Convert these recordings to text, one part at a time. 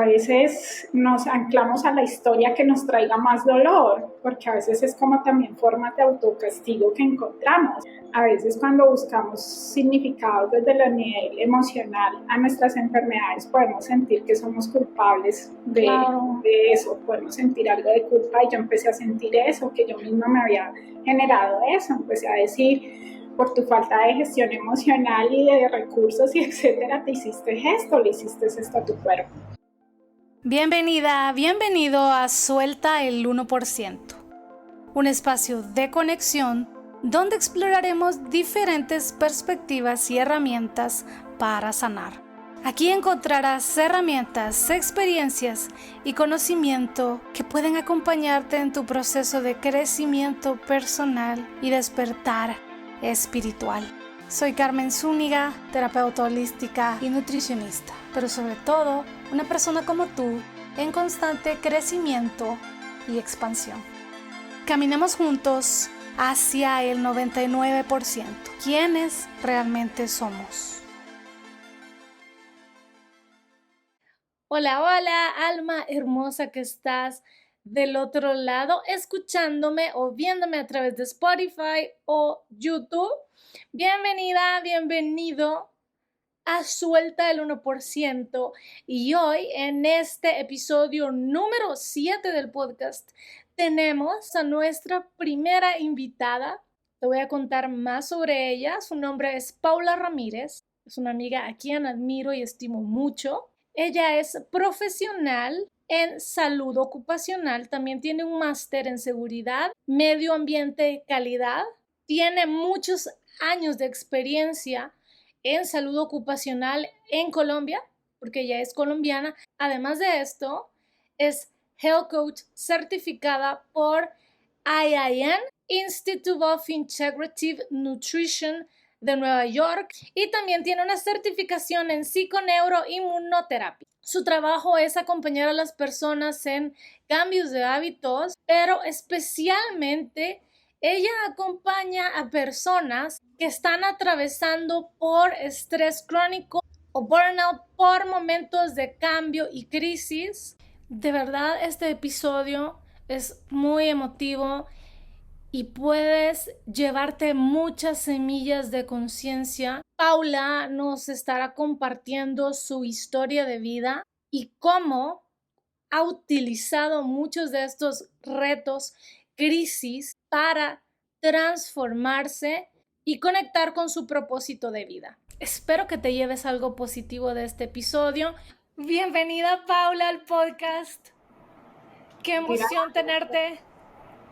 a veces nos anclamos a la historia que nos traiga más dolor, porque a veces es como también formas de autocastigo que encontramos. A veces cuando buscamos significados desde el nivel emocional a nuestras enfermedades podemos sentir que somos culpables de eso, podemos sentir algo de culpa y yo empecé a sentir eso, que yo misma me había generado eso, empecé a decir por tu falta de gestión emocional y de recursos y etcétera, te hiciste esto, le hiciste esto a tu cuerpo. Bienvenida, bienvenido a Suelta el 1%, un espacio de conexión donde exploraremos diferentes perspectivas y herramientas para sanar. Aquí encontrarás herramientas, experiencias y conocimiento que pueden acompañarte en tu proceso de crecimiento personal y despertar espiritual. Soy Carmen Zúñiga, terapeuta holística y nutricionista, pero sobre todo una persona como tú en constante crecimiento y expansión. Caminemos juntos hacia el 99%. ¿Quiénes realmente somos? Hola, hola, alma hermosa que estás del otro lado, escuchándome o viéndome a través de Spotify o YouTube. Bienvenida, bienvenido a Suelta el 1%. Y hoy, en este episodio número 7 del podcast, tenemos a nuestra primera invitada. Te voy a contar más sobre ella. Su nombre es Paula Ramírez. Es una amiga a quien admiro y estimo mucho. Ella es profesional en salud ocupacional, también tiene un máster en seguridad, medio ambiente y calidad, tiene muchos años de experiencia en salud ocupacional en Colombia, porque ella es colombiana. Además de esto, es Health Coach certificada por IIN, Institute of Integrative Nutrition de Nueva York, y también tiene una certificación en psiconeuroinmunoterapia. Su trabajo es acompañar a las personas en cambios de hábitos, pero especialmente ella acompaña a personas que están atravesando por estrés crónico o burnout, por momentos de cambio y crisis. De verdad, este episodio es muy emotivo y puedes llevarte muchas semillas de conciencia. Paula nos estará compartiendo su historia de vida y cómo ha utilizado muchos de estos retos, crisis, para transformarse y conectar con su propósito de vida. Espero que te lleves algo positivo de este episodio. Bienvenida, Paula, al podcast. Qué emoción tenerte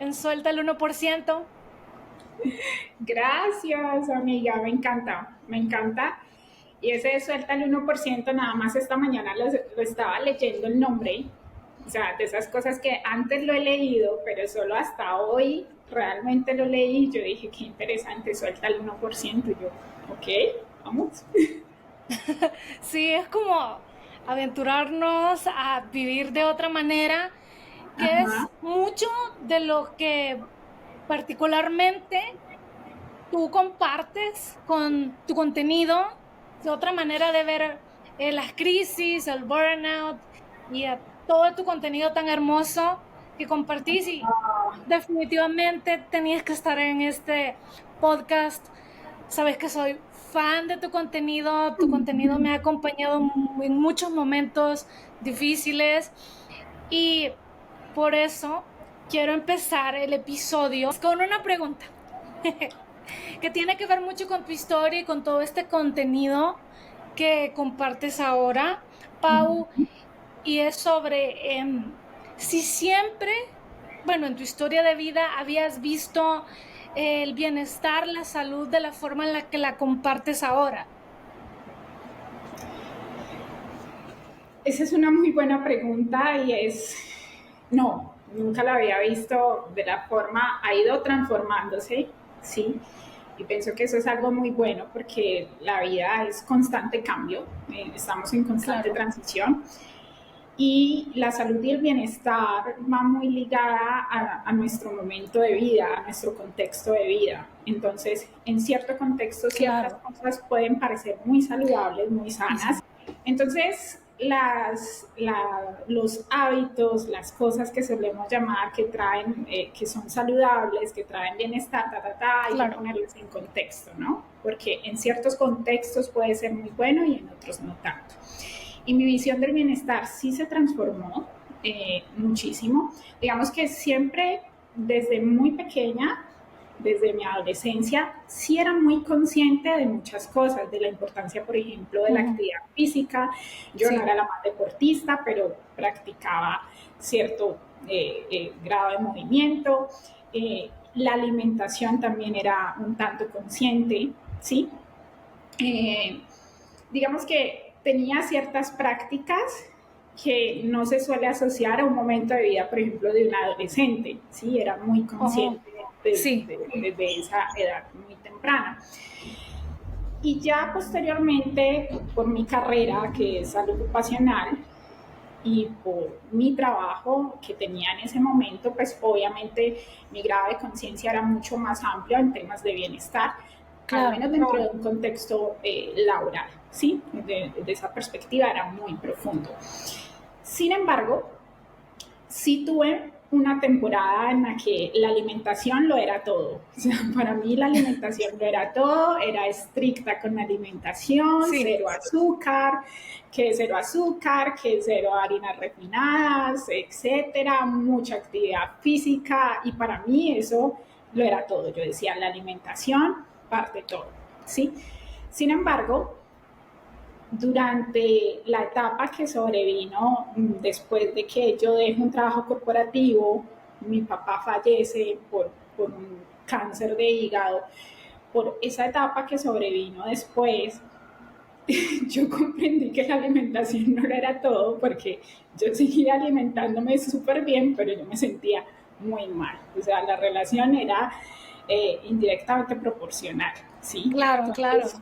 en Suelta el 1%. Gracias, amiga, me encanta. Y ese de Suelta el 1%, nada más esta mañana lo estaba leyendo el nombre. O sea, de esas cosas que antes lo he leído, pero solo hasta hoy realmente lo leí. Yo dije, qué interesante, Suelta el 1%. Y yo, ok, vamos. Sí, es como aventurarnos a vivir de otra manera, que es mucho de lo que particularmente tú compartes con tu contenido, de otra manera de ver las crisis, el burnout y todo tu contenido tan hermoso que compartís, y definitivamente tenías que estar en este podcast. Sabes que soy fan de tu contenido me ha acompañado en muchos momentos difíciles, y por eso quiero empezar el episodio con una pregunta que tiene que ver mucho con tu historia y con todo este contenido que compartes ahora, Pau, y es sobre si siempre, bueno, en tu historia de vida habías visto el bienestar, la salud de la forma en la que la compartes ahora. Esa es una muy buena pregunta y no, nunca la había visto de la forma, ha ido transformándose, sí, y pienso que eso es algo muy bueno porque la vida es constante cambio, estamos en constante transición, y la salud y el bienestar va muy ligada a nuestro momento de vida, a nuestro contexto de vida. Entonces, en cierto contexto, ciertas cosas pueden parecer muy saludables, muy sanas. Entonces, los hábitos, las cosas que solemos llamar que traen, que son saludables, que traen bienestar, hay que ponerlos en contexto, ¿no? Porque en ciertos contextos puede ser muy bueno y en otros no tanto. Y mi visión del bienestar sí se transformó muchísimo. Digamos que siempre, desde muy pequeña, desde mi adolescencia, sí era muy consciente de muchas cosas, de la importancia, por ejemplo, de la actividad física. Yo no era la más deportista, pero practicaba cierto grado de movimiento. La alimentación también era un tanto consciente, ¿sí? Digamos que tenía ciertas prácticas que no se suele asociar a un momento de vida, por ejemplo, de un adolescente, ¿sí? Era muy consciente desde esa edad muy temprana. Y ya posteriormente, por mi carrera, que es salud ocupacional, y por mi trabajo que tenía en ese momento, pues obviamente mi grado de conciencia era mucho más amplio en temas de bienestar, al menos dentro de un contexto laboral, ¿sí? De esa perspectiva era muy profundo. Sin embargo, sí tuve una temporada en la que la alimentación lo era todo. O sea, para mí la alimentación lo era todo, era estricta con la alimentación, cero azúcar, que cero harinas refinadas, etcétera, mucha actividad física, y para mí eso lo era todo. Yo decía, la alimentación parte de todo, ¿sí? Sin embargo, durante la etapa que sobrevino después de que yo dejo un trabajo corporativo, mi papá fallece por un cáncer de hígado, por esa etapa que sobrevino después, yo comprendí que la alimentación no era todo, porque yo seguía alimentándome súper bien, pero yo me sentía muy mal. O sea, la relación era indirectamente proporcional, ¿sí? Entonces,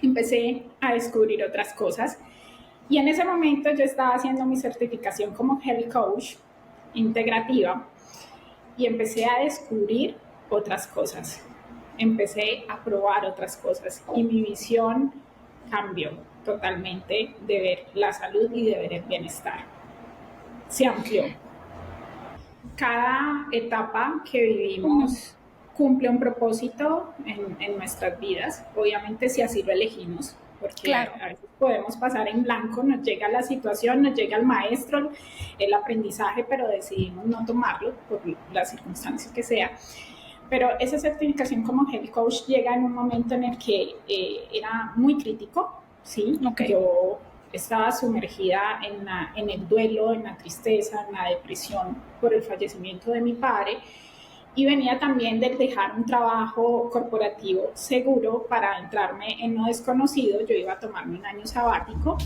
empecé a descubrir otras cosas, y en ese momento yo estaba haciendo mi certificación como Health Coach integrativa y empecé a descubrir otras cosas, empecé a probar otras cosas, y mi visión cambió totalmente de ver la salud y de ver el bienestar. Se amplió. Cada etapa que vivimos cumple un propósito en nuestras vidas, obviamente si así lo elegimos, porque a veces podemos pasar en blanco, nos llega la situación, nos llega el maestro, el aprendizaje, pero decidimos no tomarlo por las circunstancias que sea. Pero esa certificación como Health Coach llega en un momento en el que era muy crítico, ¿sí? Yo estaba sumergida en el duelo, en la tristeza, en la depresión por el fallecimiento de mi padre, y venía también de dejar un trabajo corporativo seguro para entrarme en lo desconocido. Yo iba a tomarme un año sabático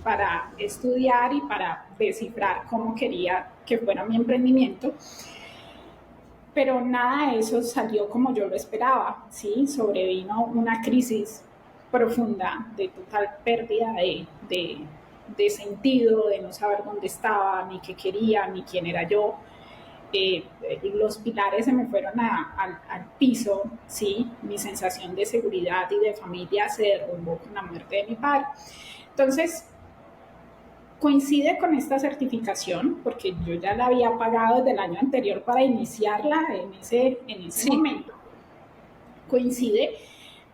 para estudiar y para descifrar cómo quería que fuera mi emprendimiento, pero nada de eso salió como yo lo esperaba, ¿sí? Sobrevino una crisis profunda de total pérdida de sentido, de no saber dónde estaba, ni qué quería, ni quién era yo. Los pilares se me fueron al piso, ¿sí? Mi sensación de seguridad y de familia se derrumbó con la muerte de mi padre. Entonces, coincide con esta certificación, porque yo ya la había pagado desde el año anterior para iniciarla en ese momento. Coincide,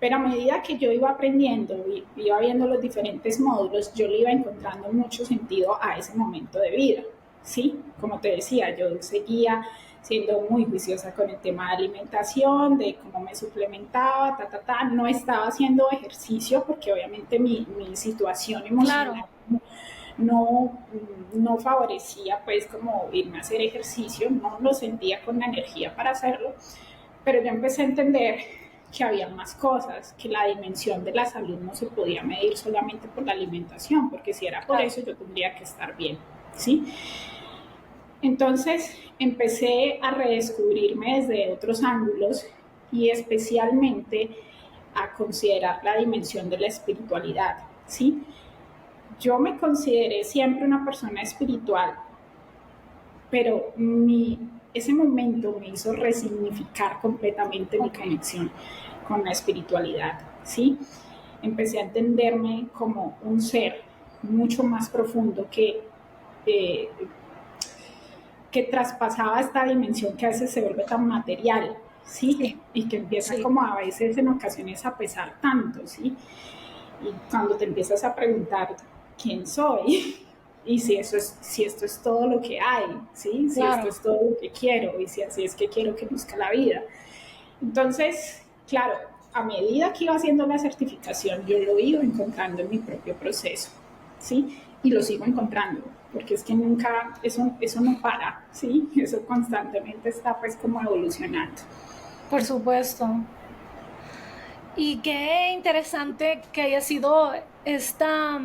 pero a medida que yo iba aprendiendo, iba viendo los diferentes módulos, yo le iba encontrando mucho sentido a ese momento de vida, ¿sí? Como te decía, yo seguía siendo muy juiciosa con el tema de alimentación, de cómo me suplementaba, no estaba haciendo ejercicio porque obviamente mi situación emocional no favorecía pues como irme a hacer ejercicio, no lo sentía con la energía para hacerlo, pero yo empecé a entender que había más cosas, que la dimensión de la salud no se podía medir solamente por la alimentación, porque si era por eso yo tendría que estar bien, ¿sí? Entonces empecé a redescubrirme desde otros ángulos, y especialmente a considerar la dimensión de la espiritualidad, ¿sí? Yo me consideré siempre una persona espiritual, pero ese momento me hizo resignificar completamente mi conexión con la espiritualidad, ¿sí? Empecé a entenderme como un ser mucho más profundo que traspasaba esta dimensión que a veces se vuelve tan material, ¿sí? Sí. Y que empieza Sí. como a veces en ocasiones a pesar tanto, ¿sí? Y cuando te empiezas a preguntar quién soy y si esto es todo lo que hay, ¿sí? Si Claro. esto es todo lo que quiero y si así es que quiero que luzca la vida. Entonces, claro, a medida que iba haciendo la certificación, yo lo iba encontrando en mi propio proceso, ¿sí? Y lo sigo encontrando, porque es que nunca, eso no para, ¿sí? Eso constantemente está pues como evolucionando. Por supuesto. Y qué interesante que haya sido esta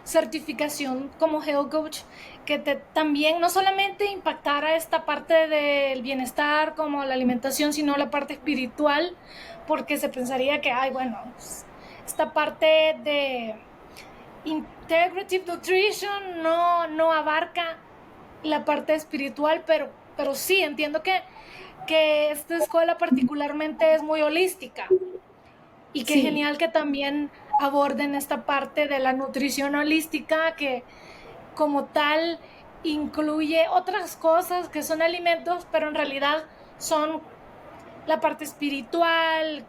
certificación como Health Coach, que te también no solamente impactara esta parte del bienestar como la alimentación, sino la parte espiritual, porque se pensaría que, ay, bueno, esta parte de Integrative Nutrition no abarca la parte espiritual, pero sí, entiendo que esta escuela particularmente es muy holística. Y qué Sí, genial que también aborden esta parte de la nutrición holística que como tal incluye otras cosas que son alimentos, pero en realidad son la parte espiritual,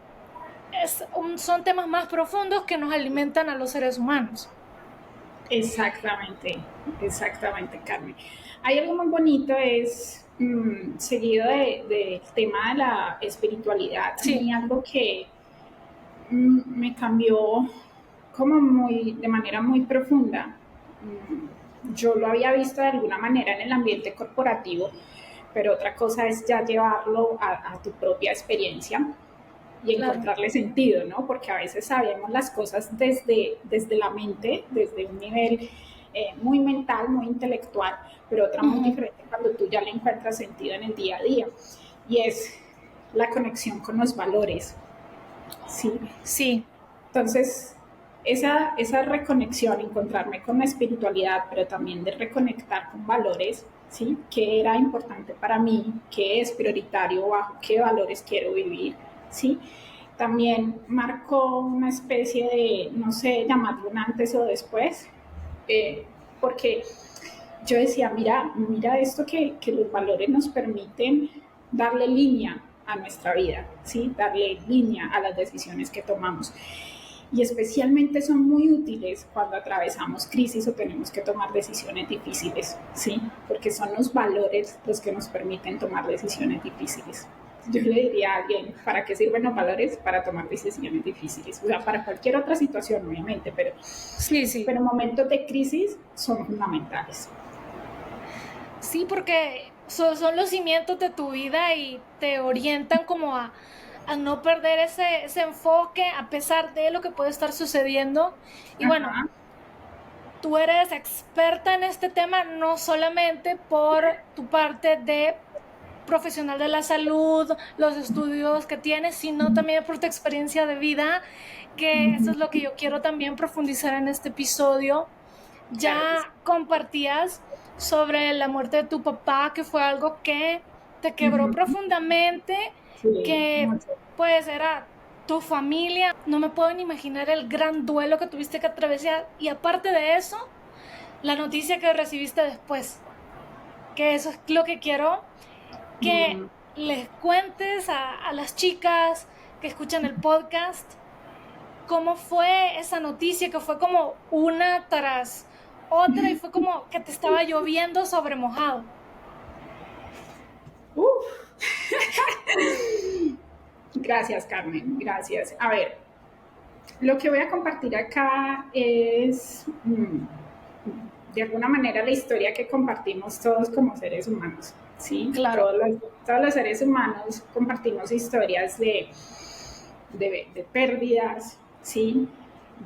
son temas más profundos que nos alimentan a los seres humanos. exactamente, Carmen. Hay algo muy bonito, es seguido del tema de la espiritualidad, a Sí, mí algo que me cambió de manera muy profunda. Yo lo había visto de alguna manera en el ambiente corporativo, pero otra cosa es ya llevarlo a tu propia experiencia y claro. encontrarle sentido, ¿no? Porque a veces sabemos las cosas desde la mente, desde un nivel muy mental, muy intelectual, pero otra muy Uh-huh. diferente cuando tú ya le encuentras sentido en el día a día. Y es la conexión con los valores, ¿sí? Sí, Entonces, esa reconexión, encontrarme con la espiritualidad, pero también de reconectar con valores, ¿sí? ¿Qué era importante para mí? ¿Qué es prioritario? ¿Bajo qué valores quiero vivir? ¿Sí? También marcó una especie de, no sé, llamarlo un antes o después, porque yo decía, mira esto que los valores nos permiten darle línea a nuestra vida, ¿sí? Darle línea a las decisiones que tomamos. Y especialmente son muy útiles cuando atravesamos crisis o tenemos que tomar decisiones difíciles, ¿sí? Porque son los valores los que nos permiten tomar decisiones difíciles. Yo le diría a alguien, ¿para qué sirven los valores? Para tomar decisiones difíciles. O sea, para cualquier otra situación, obviamente, sí. pero momentos de crisis son fundamentales. Sí, porque son los cimientos de tu vida y te orientan como a no perder ese enfoque a pesar de lo que puede estar sucediendo. Y bueno, Ajá. tú eres experta en este tema no solamente por tu parte de profesional de la salud, los estudios que tienes, sino también por tu experiencia de vida, que eso es lo que yo quiero también profundizar en este episodio. Claro que sí. Ya compartías sobre la muerte de tu papá, que fue algo que te quebró Ujú. profundamente, Sí, que mucho. pues era tu familia. No me puedo ni imaginar el gran duelo que tuviste que atravesar. Y aparte de eso, la noticia que recibiste después, que eso es lo que quiero que Mm. les cuentes a las chicas que escuchan el podcast cómo fue esa noticia, que fue como una tras otra y fue como que te estaba lloviendo sobre mojado. Uf. Gracias, Carmen, gracias. A ver, lo que voy a compartir acá es, de alguna manera, la historia que compartimos todos como seres humanos. ¿Sí? Claro. Todos los seres humanos compartimos historias de pérdidas, ¿sí?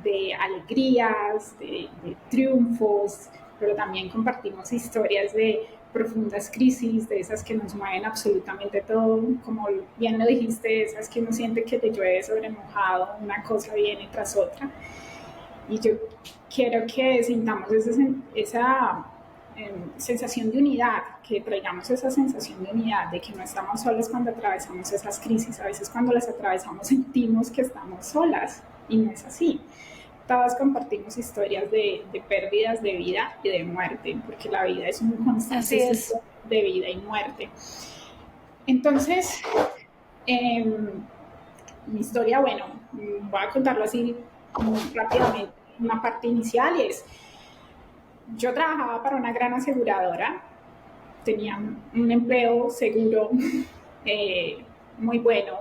De alegrías, de triunfos, pero también compartimos historias de profundas crisis, de esas que nos mueven absolutamente todo, como bien lo dijiste, esas que uno siente que te llueve sobre mojado, una cosa viene tras otra. Y yo quiero que sintamos esa sensación de unidad, que traigamos esa sensación de unidad, de que no estamos solas cuando atravesamos esas crisis. A veces cuando las atravesamos sentimos que estamos solas y no es así. todas compartimos historias de pérdidas de vida y de muerte, porque la vida es un constante ciclo de vida y muerte. Entonces, mi historia, bueno, voy a contarlo así muy rápidamente. Una parte inicial es, yo trabajaba para una gran aseguradora, tenía un empleo seguro, muy bueno,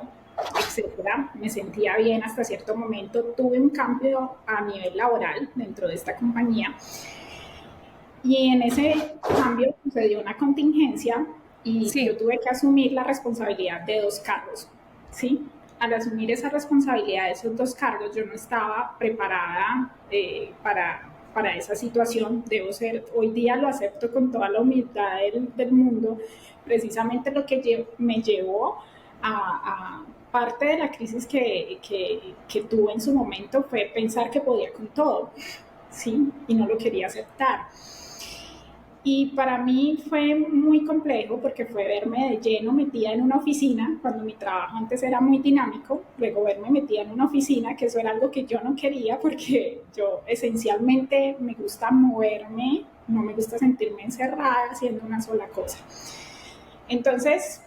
etcétera. Me sentía bien hasta cierto momento. Tuve un cambio a nivel laboral dentro de esta compañía y en ese cambio sucedió una contingencia y yo tuve que asumir la responsabilidad de 2 cargos, ¿sí? Al asumir esa responsabilidad de esos 2 cargos, yo no estaba preparada para esa situación. Hoy día lo acepto con toda la humildad del mundo. Precisamente lo que me llevó a parte de la crisis que tuve en su momento fue pensar que podía con todo, ¿sí? Y no lo quería aceptar. Y para mí fue muy complejo porque fue verme de lleno metida en una oficina, cuando mi trabajo antes era muy dinámico, luego verme metida en una oficina, que eso era algo que yo no quería porque yo esencialmente me gusta moverme, no me gusta sentirme encerrada haciendo una sola cosa. Entonces,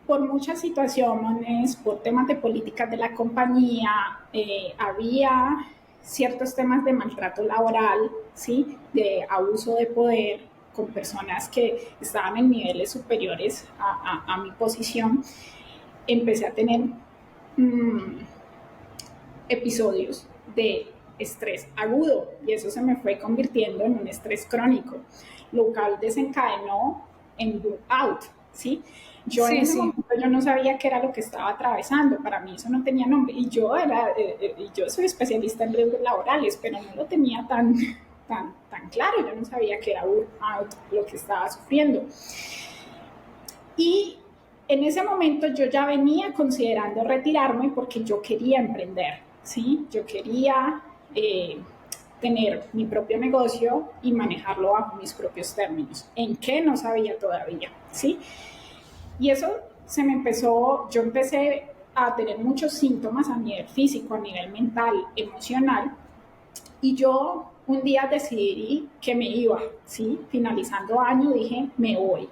por muchas situaciones, por temas de políticas de la compañía, había ciertos temas de maltrato laboral, ¿sí? De abuso de poder con personas que estaban en niveles superiores a mi posición. Empecé a tener episodios de estrés agudo y eso se me fue convirtiendo en un estrés crónico, lo cual desencadenó en burnout, ¿sí? Yo en ese momento yo no sabía qué era lo que estaba atravesando, para mí eso no tenía nombre y yo soy especialista en riesgos laborales, pero no lo tenía tan claro, yo no sabía que era burnout lo que estaba sufriendo. Y en ese momento yo ya venía considerando retirarme porque yo quería emprender, ¿sí? Yo quería tener mi propio negocio y manejarlo bajo mis propios términos. ¿En qué? No sabía todavía, ¿sí? Y eso yo empecé a tener muchos síntomas a nivel físico, a nivel mental, emocional, y yo un día decidí que me iba, ¿sí? Finalizando año dije, me voy.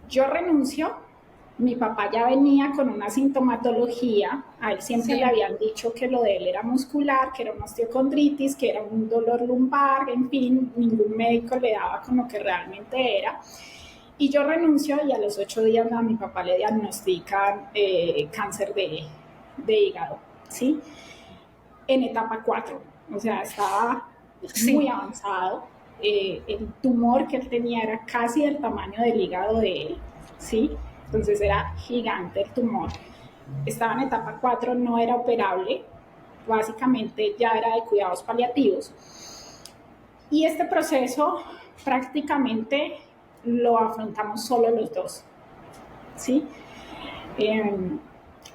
Yo renuncio, mi papá ya venía con una sintomatología, a él siempre le habían dicho que lo de él era muscular, que era una osteocondritis, que era un dolor lumbar, en fin, ningún médico le daba con lo que realmente era. Y yo renuncio y a los 8 días a mi papá le diagnostican cáncer de hígado, ¿sí? En etapa 4, o sea, estaba muy avanzado. El tumor que él tenía era casi del tamaño del hígado de él, ¿sí? Entonces era gigante el tumor. Estaba en etapa 4, no era operable, básicamente ya era de cuidados paliativos. Y este proceso prácticamente lo afrontamos solo los dos, ¿sí?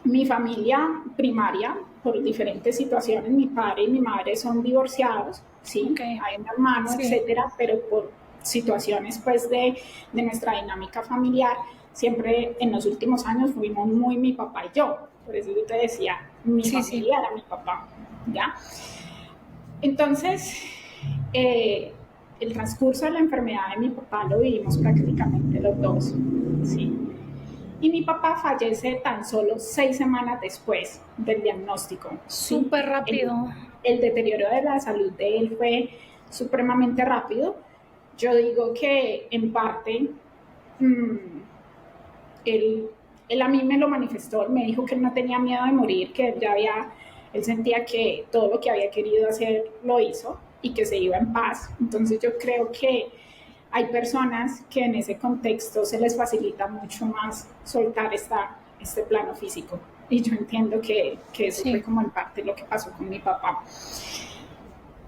Mi familia primaria, por diferentes situaciones, mi padre y mi madre son divorciados, ¿sí? Hay un hermano, etcétera, pero por situaciones pues de nuestra dinámica familiar, siempre en los últimos años fuimos muy mi papá y yo, por eso yo te decía, mi familia era mi papá, ¿ya? Entonces, el transcurso de la enfermedad de mi papá lo vivimos prácticamente los dos, ¿sí? Y mi papá fallece tan solo 6 semanas después del diagnóstico. Súper rápido. El deterioro de la salud de él fue supremamente rápido. Yo digo que en parte él a mí me lo manifestó, él me dijo que él no tenía miedo de morir, que él sentía que todo lo que había querido hacer lo hizo y que se iba en paz. Entonces yo creo que hay personas que en ese contexto se les facilita mucho más soltar este plano físico. Y yo entiendo que eso fue como en parte lo que pasó con mi papá.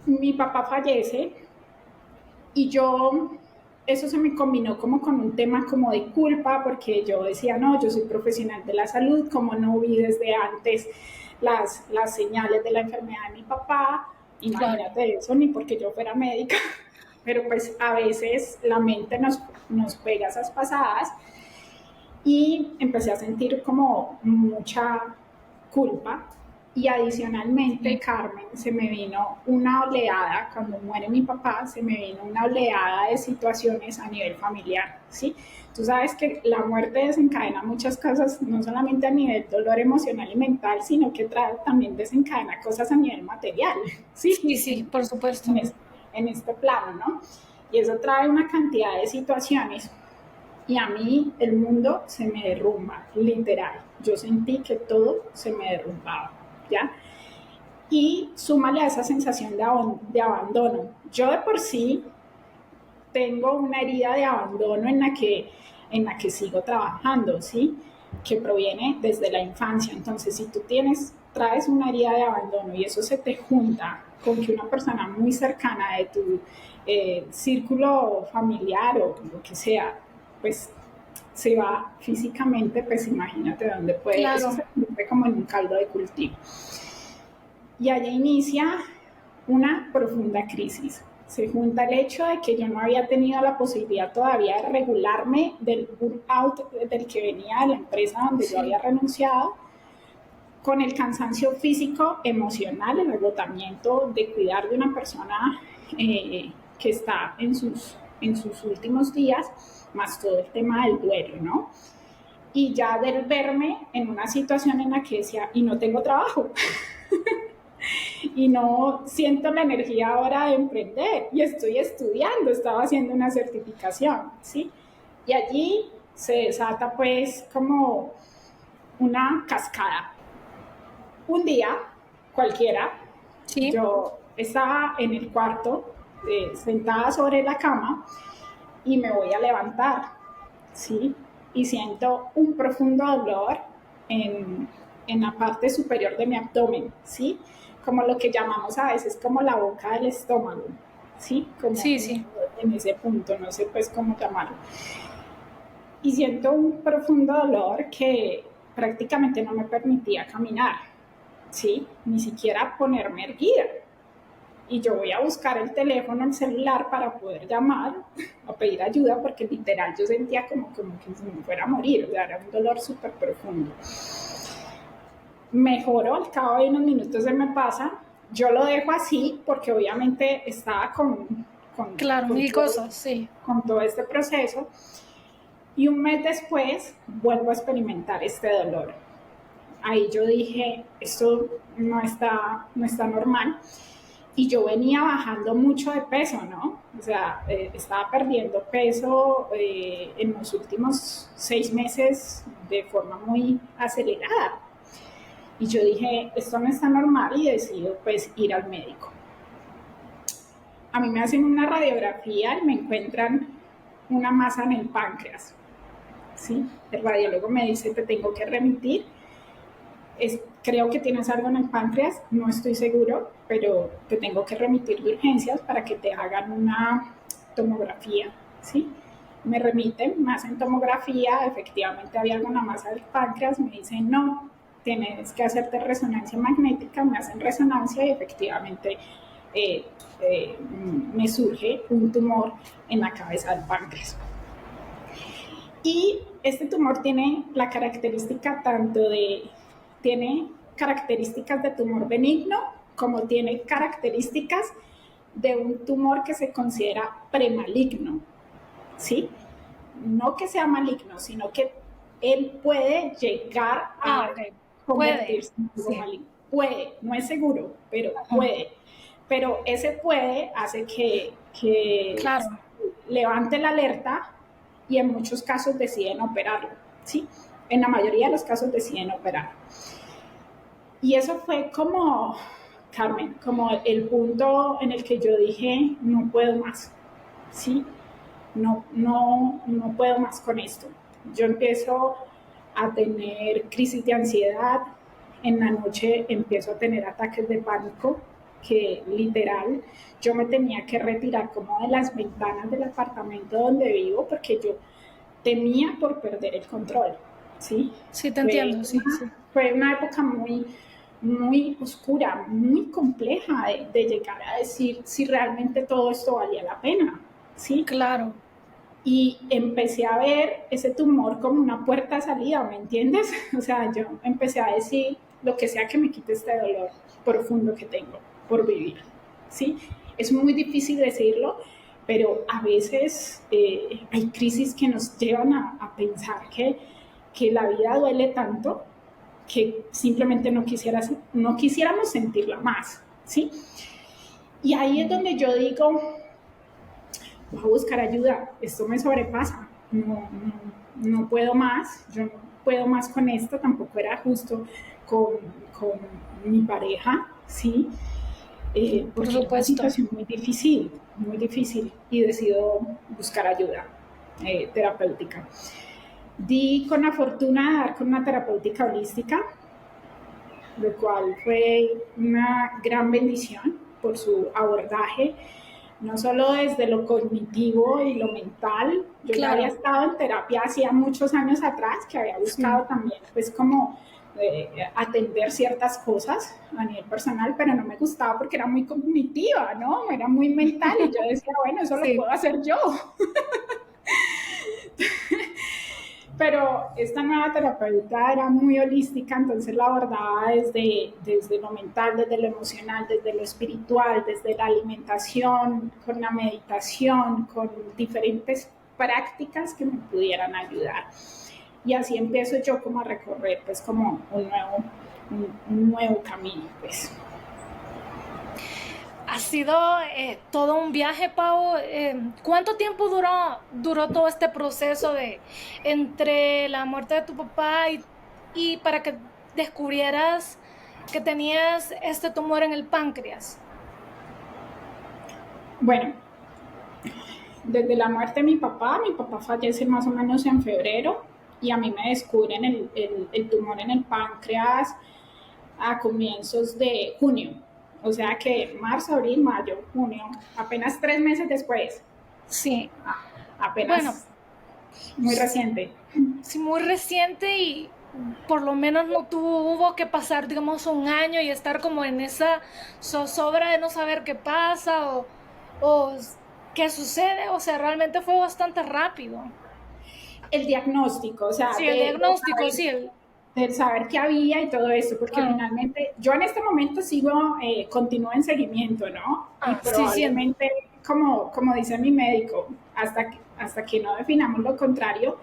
Mi papá fallece y eso se me combinó como con un tema como de culpa, porque yo decía, no, yo soy profesional de la salud, como no vi desde antes las señales de la enfermedad de mi papá, imagínate eso, ni porque yo fuera médica. Pero pues a veces la mente nos pega esas pasadas y empecé a sentir como mucha culpa Y adicionalmente, Carmen, se me vino una oleada, cuando muere mi papá, se me vino una oleada de situaciones a nivel familiar, ¿sí? Tú sabes que la muerte desencadena muchas cosas, no solamente a nivel dolor emocional y mental, sino que también desencadena cosas a nivel material, ¿sí? Sí, sí, por supuesto. En este plano, ¿no? Y eso trae una cantidad de situaciones y a mí el mundo se me derrumba, literal. Yo sentí que todo se me derrumbaba, ¿ya? Y súmale a esa sensación de abandono. Yo de por sí tengo una herida de abandono en la que sigo trabajando, ¿sí? Que proviene desde la infancia. Entonces, si tú traes una herida de abandono y eso se te junta con que una persona muy cercana de tu círculo familiar o lo que sea, pues se va físicamente, pues imagínate dónde puede, Claro. eso se convierte como en un caldo de cultivo. Y allí inicia una profunda crisis. Se junta el hecho de que yo no había tenido la posibilidad todavía de regularme del burnout del que venía de la empresa donde yo había renunciado, con el cansancio físico, emocional, el agotamiento de cuidar de una persona que está en sus últimos días, más todo el tema del duelo, ¿no? Y ya del verme en una situación en la que decía, y no tengo trabajo, y no siento la energía ahora de emprender, y estoy estudiando, estaba haciendo una certificación, ¿sí? Y allí se desata pues como una cascada. Un día, cualquiera, Sí. yo estaba en el cuarto, sentada sobre la cama, y me voy a levantar, ¿sí? Y siento un profundo dolor en la parte superior de mi abdomen, ¿sí? Como lo que llamamos a veces como la boca del estómago, ¿sí? Como Sí, sí. en ese punto, no sé pues cómo llamarlo. Y siento un profundo dolor que prácticamente no me permitía caminar, ¿sí? Ni siquiera ponerme erguida. Y yo voy a buscar el teléfono, el celular para poder llamar, a pedir ayuda, porque literal yo sentía como que si me fuera a morir, o sea, era un dolor súper profundo. Mejoró, al cabo de unos minutos se me pasa, yo lo dejo así porque obviamente estaba Claro, mil cosas, sí. con todo este proceso, y un mes después vuelvo a experimentar este dolor. Ahí yo dije, esto no está normal. Y yo venía bajando mucho de peso, ¿no? O sea, estaba perdiendo peso en los últimos 6 meses de forma muy acelerada. Y yo dije, esto no está normal, y decido pues ir al médico. A mí me hacen una radiografía y me encuentran una masa en el páncreas, ¿sí? El radiólogo me dice, te tengo que remitir. Creo que tienes algo en el páncreas, no estoy seguro, pero te tengo que remitir de urgencias para que te hagan una tomografía, ¿sí? Me remiten, me hacen tomografía, efectivamente había alguna masa del páncreas, me dicen no, tienes que hacerte resonancia magnética, me hacen resonancia y efectivamente eh, me surge un tumor en la cabeza del páncreas. Y este tumor tiene la característica tiene características de tumor benigno, como tiene características de un tumor que se considera premaligno, ¿sí? No que sea maligno, sino que él puede llegar a convertirse en algo maligno. Puede, no es seguro, pero puede. Pero ese puede hace que claro, levante la alerta, y en muchos casos deciden operarlo, ¿sí? En la mayoría de los casos deciden operarlo. Y eso fue como, Carmen, como el punto en el que yo dije, no puedo más, ¿sí? No puedo más con esto. Yo empiezo a tener crisis de ansiedad, en la noche empiezo a tener ataques de pánico, que literal yo me tenía que retirar como de las ventanas del apartamento donde vivo porque yo temía por perder el control, ¿sí? Sí, te entiendo, sí, sí. Fue una época muy oscura, muy compleja de llegar a decir si realmente todo esto valía la pena, ¿sí? Claro. Y empecé a ver ese tumor como una puerta de salida, ¿me entiendes? O sea, yo empecé a decir, lo que sea que me quite este dolor profundo que tengo por vivir, ¿sí? Es muy difícil decirlo, pero a veces hay crisis que nos llevan a pensar que la vida duele tanto que simplemente no quisiéramos sentirla más, ¿sí? Y ahí es donde yo digo, voy a buscar ayuda, esto me sobrepasa, no puedo más, yo no puedo más con esto, tampoco era justo con, con mi pareja, ¿sí? Porque es una situación muy difícil, y decido buscar ayuda terapéutica. Di con la fortuna de dar con una terapéutica holística, lo cual fue una gran bendición por su abordaje, no solo desde lo cognitivo y lo mental. Yo ya había estado en terapia hacía muchos años atrás, que había buscado también pues como atender ciertas cosas a nivel personal, pero no me gustaba porque era muy cognitiva, ¿no? Era muy mental, y yo decía, bueno, eso lo puedo hacer yo. Pero esta nueva terapeuta era muy holística, entonces la abordaba desde lo mental, desde lo emocional, desde lo espiritual, desde la alimentación, con la meditación, con diferentes prácticas que me pudieran ayudar. Y así empiezo yo como a recorrer pues como un nuevo camino, pues. Ha sido todo un viaje, Pau. ¿Cuánto tiempo duró todo este proceso entre la muerte de tu papá y para que descubrieras que tenías este tumor en el páncreas? Bueno, desde la muerte de mi papá fallece más o menos en febrero, y a mí me descubren el tumor en el páncreas a comienzos de junio. O sea que marzo, abril, mayo, junio, apenas 3 meses después. Sí. Apenas, bueno, muy reciente. Sí, muy reciente, y por lo menos no tuvo que pasar, digamos, un año y estar como en esa zozobra de no saber qué pasa o qué sucede. O sea, realmente fue bastante rápido. El diagnóstico, o sea, sí, el diagnóstico, sí. Del saber qué había y todo eso, porque finalmente yo en este momento continúo en seguimiento, ¿no? Y probablemente, como dice mi médico, hasta que no definamos lo contrario,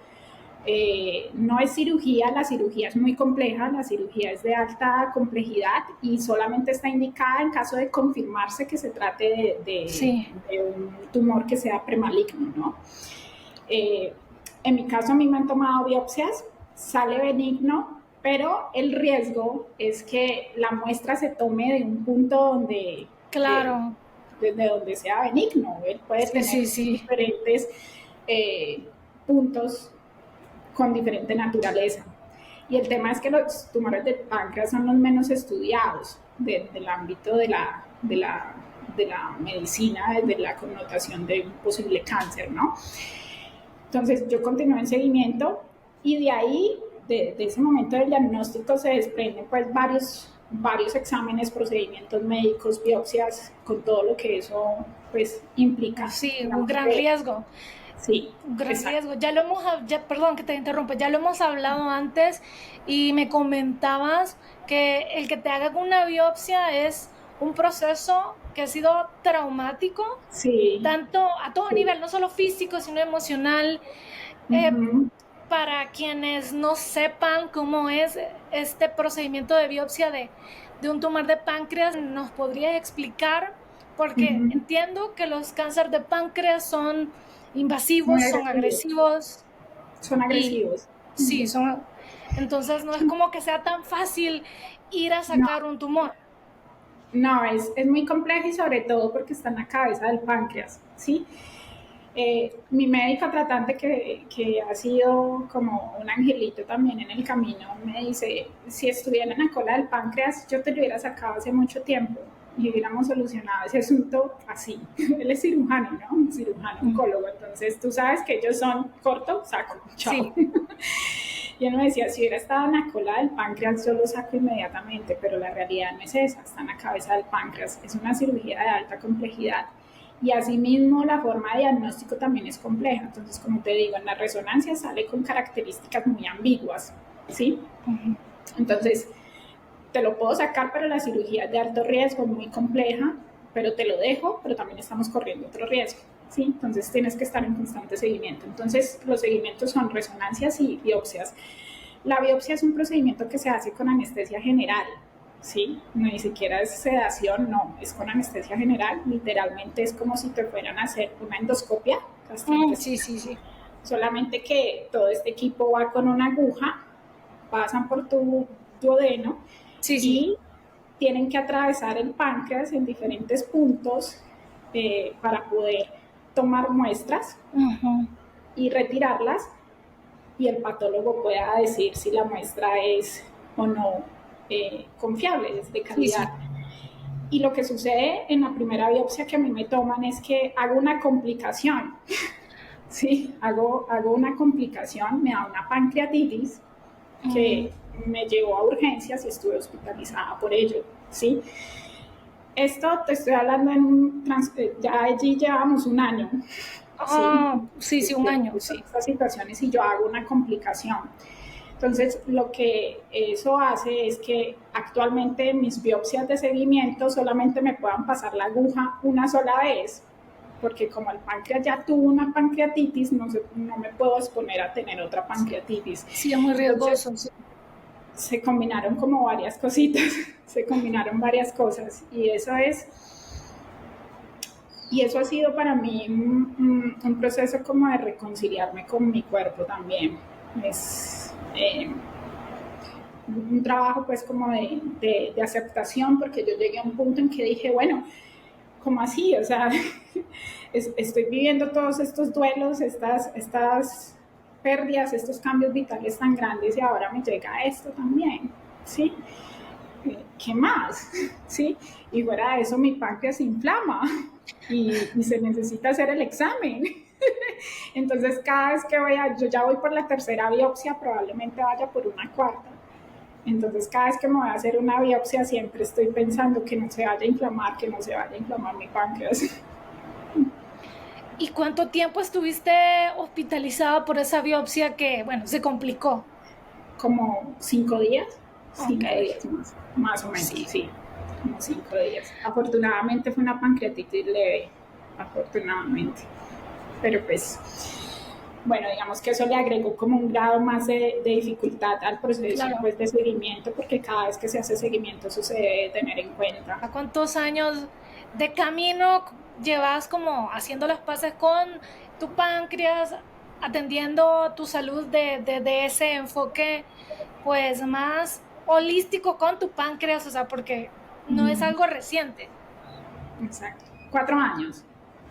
no es cirugía, la cirugía es muy compleja, la cirugía es de alta complejidad y solamente está indicada en caso de confirmarse que se trate de un tumor que sea premaligno, ¿no? En mi caso, a mí me han tomado biopsias, sale benigno, pero el riesgo es que la muestra se tome de un punto donde... Claro. Desde donde sea benigno. Él puede tener diferentes puntos con diferente naturaleza. Y el tema es que los tumores del páncreas son los menos estudiados del ámbito de la medicina, desde la connotación de un posible cáncer, ¿no? Entonces yo continué en seguimiento, y de ahí, de ese momento del diagnóstico, se desprenden pues varios exámenes, procedimientos médicos, biopsias, con todo lo que eso pues implica. Sí, un gran riesgo. Sí, un gran riesgo. Perdón que te interrumpa, ya lo hemos hablado antes, y me comentabas que el que te hagan una biopsia es un proceso que ha sido traumático, tanto a todo nivel, no solo físico, sino emocional. Para quienes no sepan cómo es este procedimiento de biopsia de un tumor de páncreas, ¿nos podrías explicar? Porque entiendo que los cánceres de páncreas son invasivos, son agresivos. Son agresivos. Sí, entonces no es como que sea tan fácil ir a sacar un tumor. No, es muy complejo, y sobre todo porque está en la cabeza del páncreas, ¿sí? Mi médico tratante, que ha sido como un angelito también en el camino, me dice, si estuviera en la cola del páncreas, yo te lo hubiera sacado hace mucho tiempo y hubiéramos solucionado ese asunto así. Él es cirujano, ¿no? Un cirujano, oncólogo, entonces tú sabes que ellos son corto, saco, chao. Sí. Y él me decía, si hubiera estado en la cola del páncreas, yo lo saco inmediatamente, pero la realidad no es esa, está en la cabeza del páncreas. Es una cirugía de alta complejidad, y asimismo la forma de diagnóstico también es compleja. Entonces, como te digo, en la resonancia sale con características muy ambiguas, ¿sí? Entonces, te lo puedo sacar, pero la cirugía es de alto riesgo, muy compleja, pero te lo dejo, pero también estamos corriendo otro riesgo, ¿sí? Entonces tienes que estar en constante seguimiento. Entonces los seguimientos son resonancias y biopsias. La biopsia es un procedimiento que se hace con anestesia general, ¿sí? Ni siquiera es sedación, no, es con anestesia general. Literalmente es como si te fueran a hacer una endoscopia. Sí, sí, sí. Solamente que todo este equipo va con una aguja, pasan por tu duodeno Sí, sí. y tienen que atravesar el páncreas en diferentes puntos para poder tomar muestras y retirarlas, y el patólogo pueda decir si la muestra es o no confiable, es de Sí, calidad. sí. Y lo que sucede en la primera biopsia que a mí me toman es que hago una complicación. Sí, hago una complicación, me da una pancreatitis que me llevó a urgencias y estuve hospitalizada por ello, ¿sí? Esto te estoy hablando ya allí llevamos un año, ¿sí? Sí, sí, un año, sí. Estas situaciones y yo hago una complicación. Entonces, lo que eso hace es que actualmente mis biopsias de seguimiento solamente me puedan pasar la aguja una sola vez, porque como el páncreas ya tuvo una pancreatitis, no me puedo exponer a tener otra pancreatitis. Sí, es muy riesgoso. Entonces, se combinaron como varias cositas, se combinaron varias cosas y eso ha sido para mí un proceso como de reconciliarme con mi cuerpo también. Es un trabajo pues como de aceptación, porque yo llegué a un punto en que dije, bueno, ¿cómo así? O sea, estoy viviendo todos estos duelos, estas pérdidas, estos cambios vitales tan grandes y ahora me llega esto también, ¿sí? ¿Qué más? ¿Sí? Y fuera de eso mi páncreas se inflama y se necesita hacer el examen. Entonces cada vez que yo ya voy por la tercera biopsia, probablemente vaya por una cuarta. Entonces cada vez que me voy a hacer una biopsia siempre estoy pensando que no se vaya a inflamar, que no se vaya a inflamar mi páncreas. ¿Y cuánto tiempo estuviste hospitalizada por esa biopsia que, bueno, se complicó? Como 5 días, Ok. 5 días más o menos, sí, como 5 días. Afortunadamente fue una pancreatitis leve, afortunadamente. Pero pues, bueno, digamos que eso le agregó como un grado más de dificultad al proceso Claro. pues, de seguimiento, porque cada vez que se hace seguimiento eso se debe tener en cuenta. ¿A cuántos años de camino llevas como haciendo las paces con tu páncreas, atendiendo tu salud de ese enfoque pues más holístico con tu páncreas? O sea, porque no es algo reciente. Exacto. 4 años.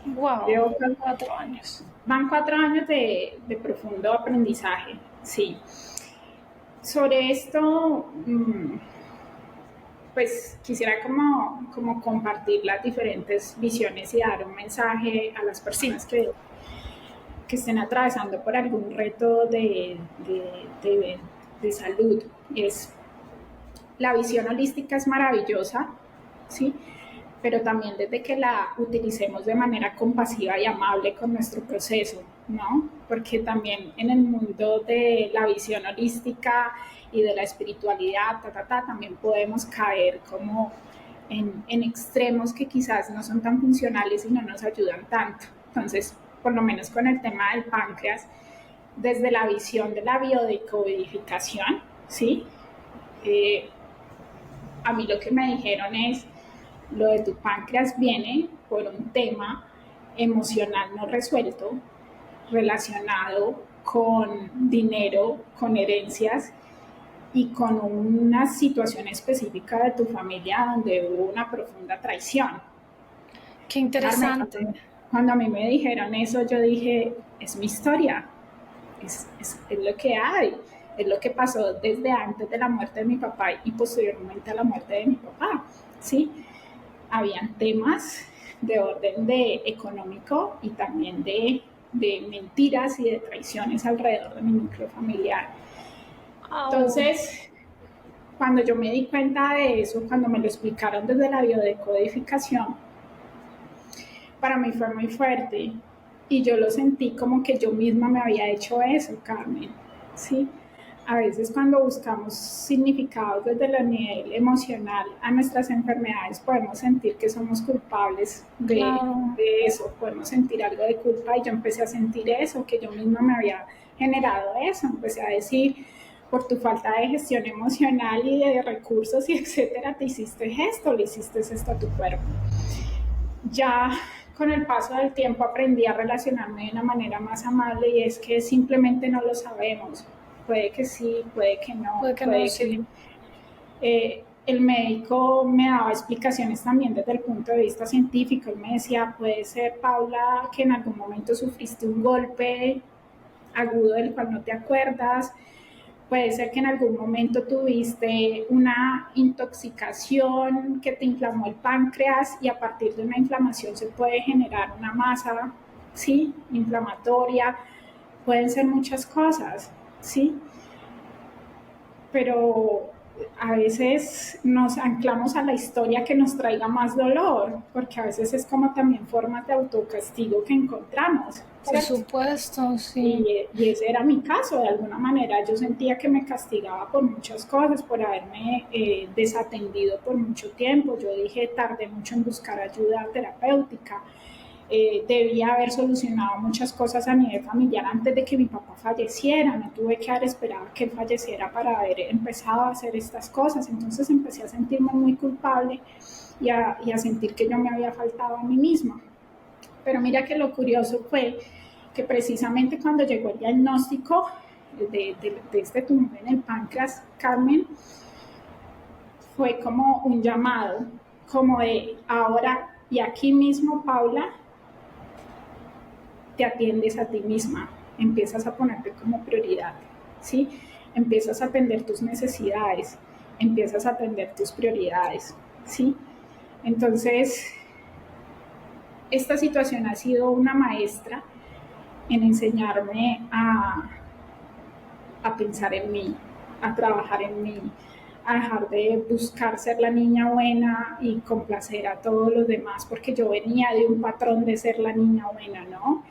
Wow, Llevo 4 años. Van 4 años de profundo aprendizaje, sí. Sobre esto, pues quisiera como compartir las diferentes visiones y dar un mensaje a las personas Sí. que estén atravesando por algún reto de salud. La visión holística es maravillosa, ¿sí? Pero también desde que la utilicemos de manera compasiva y amable con nuestro proceso, ¿no? Porque también en el mundo de la visión holística y de la espiritualidad, también podemos caer como en extremos que quizás no son tan funcionales y no nos ayudan tanto. Entonces, por lo menos con el tema del páncreas, desde la visión de la biodecodificación, ¿sí? A mí lo que me dijeron es, lo de tu páncreas viene por un tema emocional no resuelto, relacionado con dinero, con herencias y con una situación específica de tu familia donde hubo una profunda traición. Qué Carmen, interesante. cuando a mí me dijeron eso, yo dije, es mi historia, es lo que hay, es lo que pasó desde antes de la muerte de mi papá y posteriormente a la muerte de mi papá, ¿sí? Habían temas de orden de económico y también de mentiras y de traiciones alrededor de mi núcleo familiar. Entonces, cuando yo me di cuenta de eso, cuando me lo explicaron desde la biodecodificación, para mí fue muy fuerte y yo lo sentí como que yo misma me había hecho eso, Carmen, ¿sí? A veces cuando buscamos significados desde el nivel emocional a nuestras enfermedades podemos sentir que somos culpables Claro. de eso, podemos sentir algo de culpa y yo empecé a sentir eso, que yo misma me había generado eso, empecé a decir, por tu falta de gestión emocional y de recursos y etcétera, te hiciste esto, le hiciste esto a tu cuerpo. Ya con el paso del tiempo aprendí a relacionarme de una manera más amable y es que simplemente no lo sabemos. Puede que sí, puede que no, Puede que no, que sí. el médico me daba explicaciones también desde el punto de vista científico. Él me decía, puede ser, Paula, que en algún momento sufriste un golpe agudo del cual no te acuerdas, puede ser que en algún momento tuviste una intoxicación que te inflamó el páncreas y a partir de una inflamación se puede generar una masa, ¿sí? Inflamatoria, pueden ser muchas cosas, ¿sí? Pero a veces nos anclamos a la historia que nos traiga más dolor, porque a veces es como también formas de autocastigo que encontramos, Por ¿cierto? supuesto, sí. Y ese era mi caso, de alguna manera yo sentía que me castigaba por muchas cosas, por haberme desatendido por mucho tiempo. Yo dije, tardé mucho en buscar ayuda terapéutica, debía haber solucionado muchas cosas a nivel familiar antes de que mi papá falleciera, no tuve que haber esperado que él falleciera para haber empezado a hacer estas cosas. Entonces empecé a sentirme muy culpable y a sentir que yo me había faltado a mí misma. Pero mira que lo curioso fue que precisamente cuando llegó el diagnóstico de este tumor en el páncreas, Carmen, fue como un llamado, como de ahora y aquí mismo, Paula, te atiendes a ti misma, empiezas a ponerte como prioridad, ¿sí? Empiezas a atender tus necesidades, empiezas a atender tus prioridades, ¿sí? Entonces, esta situación ha sido una maestra en enseñarme a pensar en mí, a trabajar en mí, a dejar de buscar ser la niña buena y complacer a todos los demás, porque yo venía de un patrón de ser la niña buena, ¿no?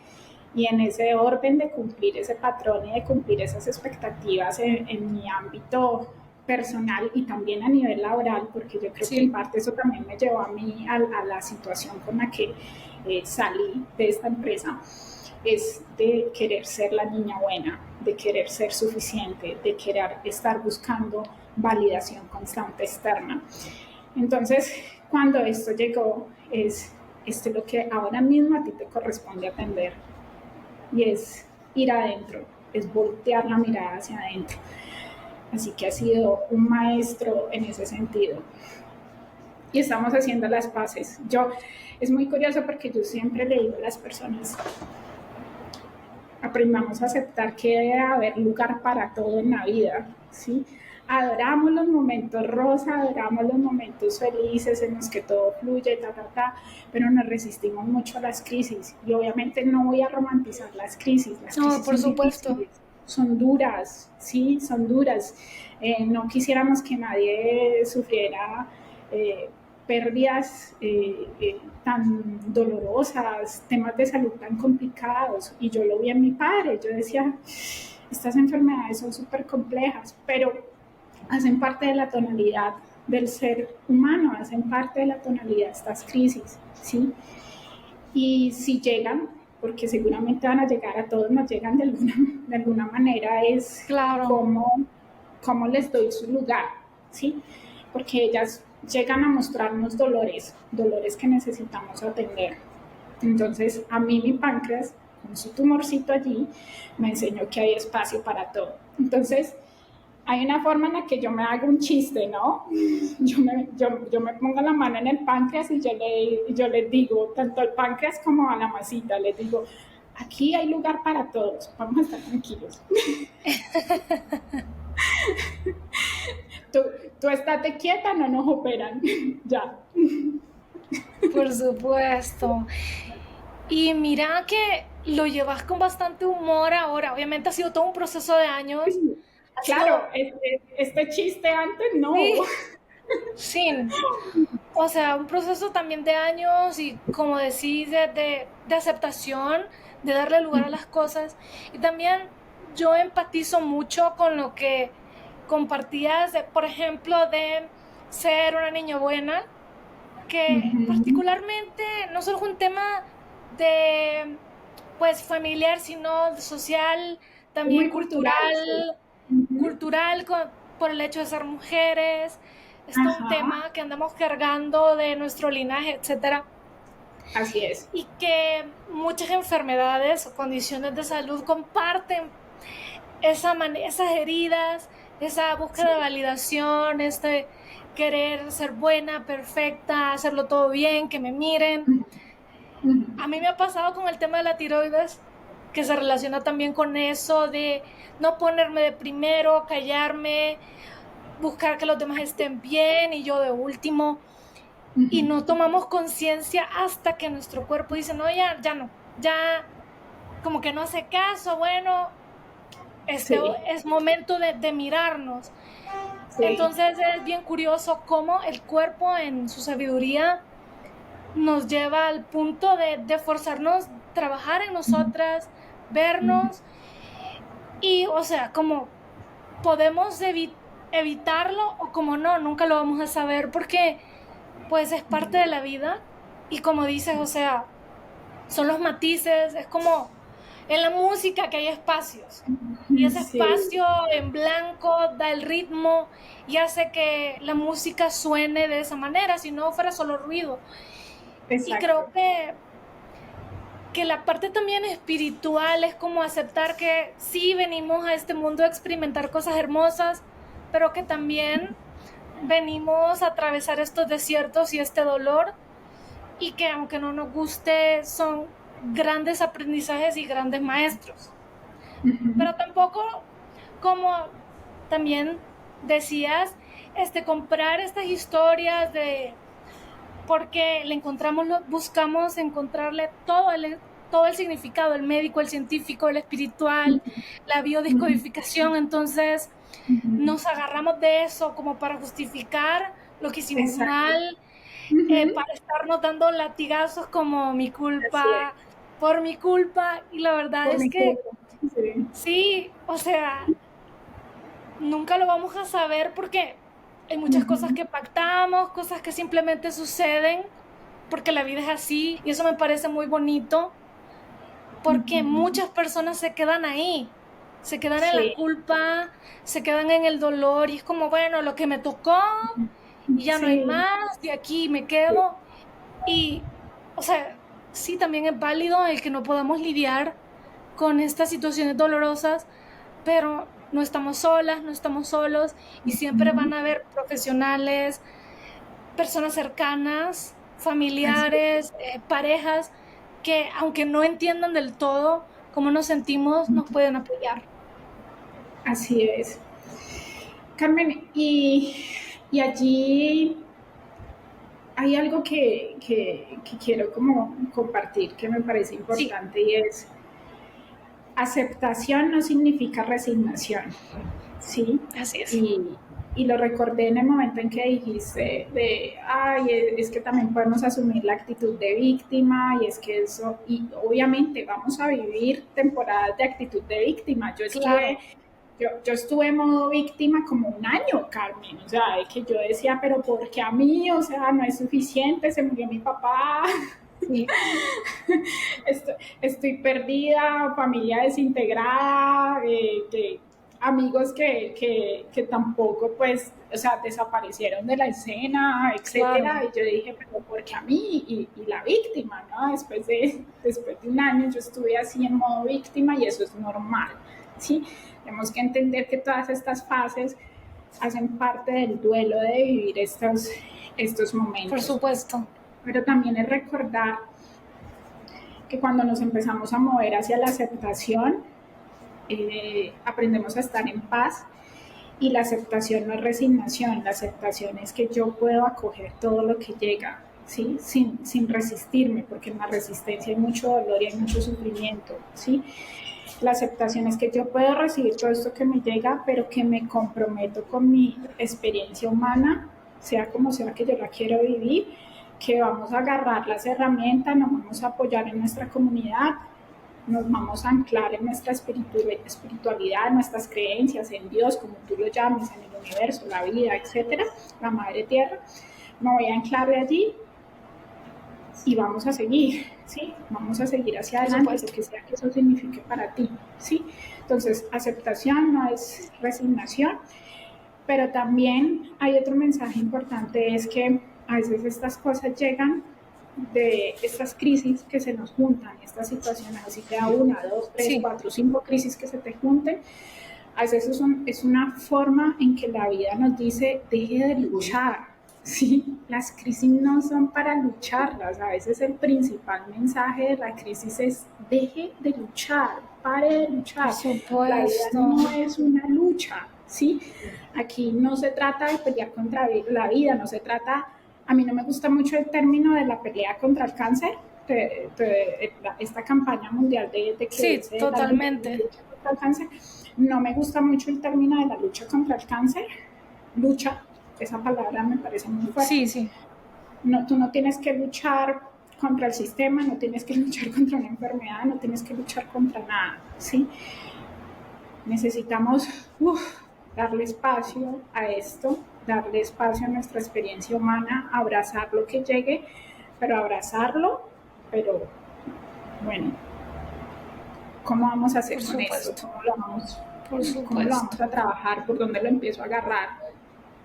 Y en ese orden de cumplir ese patrón y de cumplir esas expectativas en mi ámbito personal y también a nivel laboral, porque yo creo que en Sí. parte eso también me llevó a mí a la situación con la que salí de esta empresa, es de querer ser la niña buena, de querer ser suficiente, de querer estar buscando validación constante externa. Entonces, cuando esto llegó, es esto es lo que ahora mismo a ti te corresponde atender, y es ir adentro, es voltear la mirada hacia adentro. Así que ha sido un maestro en ese sentido. Y estamos haciendo las paces. Es muy curioso porque yo siempre le digo a las personas, aprendamos a aceptar que debe haber lugar para todo en la vida, ¿sí? Adoramos los momentos rosa, adoramos los momentos felices en los que todo fluye, pero nos resistimos mucho a las crisis. Y obviamente no voy a romantizar las crisis No, por son supuesto. difíciles, son duras, sí, son duras. No quisiéramos que nadie sufriera pérdidas tan dolorosas, temas de salud tan complicados. Y yo lo vi en mi padre, yo decía, estas enfermedades son súper complejas, pero hacen parte de la tonalidad del ser humano, hacen parte de la tonalidad de estas crisis, ¿sí? Y si llegan, porque seguramente van a llegar, a todos nos llegan de alguna manera, es Claro. cómo les doy su lugar, ¿sí? Porque ellas llegan a mostrarnos dolores, dolores que necesitamos atender. Entonces, a mí mi páncreas, con su tumorcito allí, me enseñó que hay espacio para todo. Entonces, hay una forma en la que yo me hago un chiste, ¿no? Yo me pongo la mano en el páncreas y yo les digo, tanto al páncreas como a la masita, les digo, aquí hay lugar para todos, vamos a estar tranquilos. tú, tú estate quieta, no nos operan, ya. Por supuesto. Y mira que lo llevas con bastante humor ahora. Obviamente ha sido todo un proceso de años. Ha Claro, sido, este chiste antes sí, no. sí. O sea, un proceso también de años y como decís, de aceptación, de darle lugar a las cosas. Y también yo empatizo mucho con lo que compartías, por ejemplo, de ser una niña buena, que particularmente no solo es un tema de pues familiar, sino social, también Muy cultural, sí. cultural, cultural por el hecho de ser mujeres, es todo un Ajá, tema que andamos cargando de nuestro linaje, etcétera, así es. y que muchas enfermedades o condiciones de salud comparten esas heridas, esa búsqueda de Sí. validación, este querer ser buena, perfecta, hacerlo todo bien, que me miren. Ujú, ujú. A mí me ha pasado con el tema de la tiroides, que se relaciona también con eso de no ponerme de primero, callarme, buscar que los demás estén bien y yo de último. Y Ujú. no tomamos conciencia hasta que nuestro cuerpo dice, no, ya no, ya como que no hace caso, bueno, este Sí, es momento de mirarnos. sí. Entonces es bien curioso cómo el cuerpo en su sabiduría nos lleva al punto de forzarnos, trabajar en Ujú, nosotras, ujú. vernos y, o sea, como podemos evitarlo o como no, nunca lo vamos a saber porque pues es parte de la vida y como dices, o sea, son los matices, es como en la música que hay espacios. Y ese Sí, espacio en blanco da el ritmo y hace que la música suene de esa manera, si no fuera solo ruido. Y exacto. creo que la parte también espiritual es como aceptar que sí venimos a este mundo a experimentar cosas hermosas, pero que también venimos a atravesar estos desiertos y este dolor y que aunque no nos guste son grandes aprendizajes y grandes maestros. Ujú. Pero tampoco, como también decías, comprar estas historias de porque le encontramos, buscamos encontrarle todo el significado, el médico, el científico, el espiritual, la Ujú, biodescodificación, entonces ujú. nos agarramos de eso como para justificar lo que hicimos Exacto. mal, Ujú. para estarnos dando latigazos como mi Así es. culpa, por mi culpa, y la verdad Por es mi que culpa. Sí. sí, o sea, nunca lo vamos a saber porque hay muchas cosas Ujú, que pactamos, cosas que simplemente suceden, porque la vida es así, y eso me parece muy bonito, porque ujú. muchas personas se quedan ahí, se quedan en la Sí. culpa, se quedan en el dolor, y es como, bueno, lo que me tocó, y ya no hay Sí. más, de aquí me Sí. quedo, y, o sea, sí, también es válido el que no podamos lidiar con estas situaciones dolorosas, pero no estamos solas, no estamos solos y siempre Ujú. van a haber profesionales, personas cercanas, Así es. familiares, parejas que aunque no entiendan del todo cómo nos sentimos, nos pueden apoyar. Así es. Carmen, y allí hay algo que quiero como compartir que me parece Sí, importante y es aceptación no significa resignación, ¿sí? así es. Y, y lo recordé en el momento en que dijiste de, ay, es que también podemos asumir la actitud de víctima y es que eso, y obviamente vamos a vivir temporadas de actitud de víctima. Claro, Yo estuve en modo víctima como un año, Carmen, o sea, de que yo decía, pero ¿por qué a mí? O sea, no es suficiente, se murió mi papá, sí, estoy perdida, familia desintegrada, amigos que tampoco, pues, o sea, desaparecieron de la escena, claro. etcétera. Y yo dije, pero ¿por qué a mí? Y la víctima, ¿no? Después de un año yo estuve así en modo víctima y eso es normal, ¿sí? Tenemos que entender que todas estas fases hacen parte del duelo de vivir estos Por momentos. supuesto. Pero también es recordar que cuando nos empezamos a mover hacia la aceptación, aprendemos a estar en paz y la aceptación no es resignación, la aceptación es que yo puedo acoger todo lo que llega, ¿sí? Sin resistirme, porque en la resistencia hay mucho dolor y hay mucho sufrimiento, ¿sí? La aceptación es que yo puedo recibir todo esto que me llega, pero que me comprometo con mi experiencia humana, sea como sea que yo la quiero vivir, que vamos a agarrar las herramientas, nos vamos a apoyar en nuestra comunidad, nos vamos a anclar en nuestra espiritualidad, en nuestras creencias, en Dios, como tú lo llames, en el universo, la vida, etcétera, la madre tierra. Me voy a anclar de allí y vamos a seguir, ¿sí? Vamos a seguir hacia adelante, lo que sea que eso signifique para ti, ¿sí? Entonces, aceptación no es resignación, pero también hay otro mensaje importante, es que a veces estas cosas llegan de estas crisis que se nos juntan, estas situaciones, así que a 1, 2, 3, 4, 5 crisis que se te junten, a veces es una forma en que la vida nos dice, deje de luchar, ¿sí? Las crisis no son para lucharlas, a veces el principal mensaje de la crisis es, deje de luchar, pare de luchar. Por supuesto. La vida no es una lucha, ¿sí? Aquí no se trata de pelear contra la vida, no se trata, a mí no me gusta mucho el término de la pelea contra el cáncer, esta campaña mundial de que sí, totalmente. La lucha contra el cáncer, no me gusta mucho el término de la lucha contra el cáncer, lucha, esa palabra me parece muy fuerte. Sí, sí. No, tú no tienes que luchar contra el sistema, no tienes que luchar contra una enfermedad, no tienes que luchar contra nada, ¿sí? Necesitamos darle espacio a esto, darle espacio a nuestra experiencia humana, abrazar lo que llegue, pero abrazarlo, pero bueno, ¿cómo vamos a hacer con esto? ¿Cómo lo vamos a trabajar? ¿Por dónde lo empiezo a agarrar?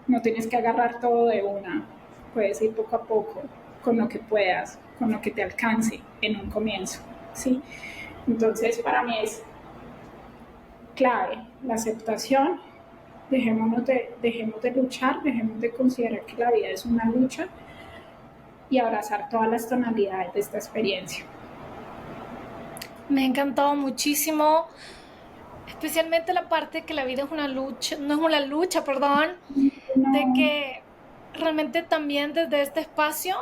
No tienes que agarrar todo de una, puedes ir poco a poco, con lo que puedas, con lo que te alcance en un comienzo, ¿sí? Entonces, para mí es clave la aceptación, dejemos de luchar, dejemos de considerar que la vida es una lucha y abrazar todas las tonalidades de esta experiencia. Me ha encantado muchísimo, especialmente la parte que la vida es una lucha, no es una lucha, perdón, no. De que realmente también desde este espacio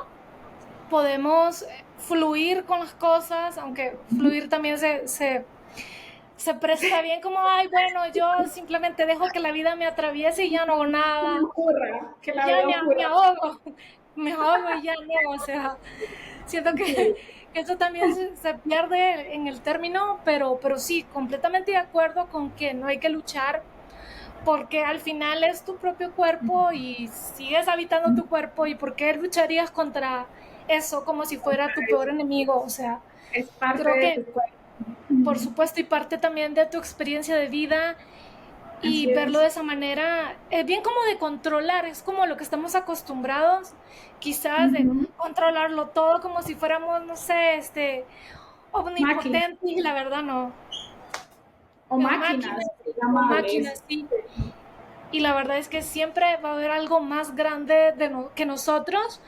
podemos fluir con las cosas, aunque fluir también se presta bien como, ay, bueno, yo simplemente dejo que la vida me atraviese y ya no hago nada. Que la vida me ahogo y ya no, o sea, siento que eso también se pierde en el término, pero sí, completamente de acuerdo con que no hay que luchar, porque al final es tu propio cuerpo y sigues habitando tu cuerpo, y ¿por qué lucharías contra eso como si fuera tu peor enemigo? O sea, es parte de tu cuerpo. Por supuesto, y parte también de tu experiencia de vida, y verlo de esa manera es bien como de controlar, es como lo que estamos acostumbrados quizás de controlarlo todo como si fuéramos, no sé, omnipotentes, y la verdad no. O máquinas, sí. Y la verdad es que siempre va a haber algo más grande que nosotros,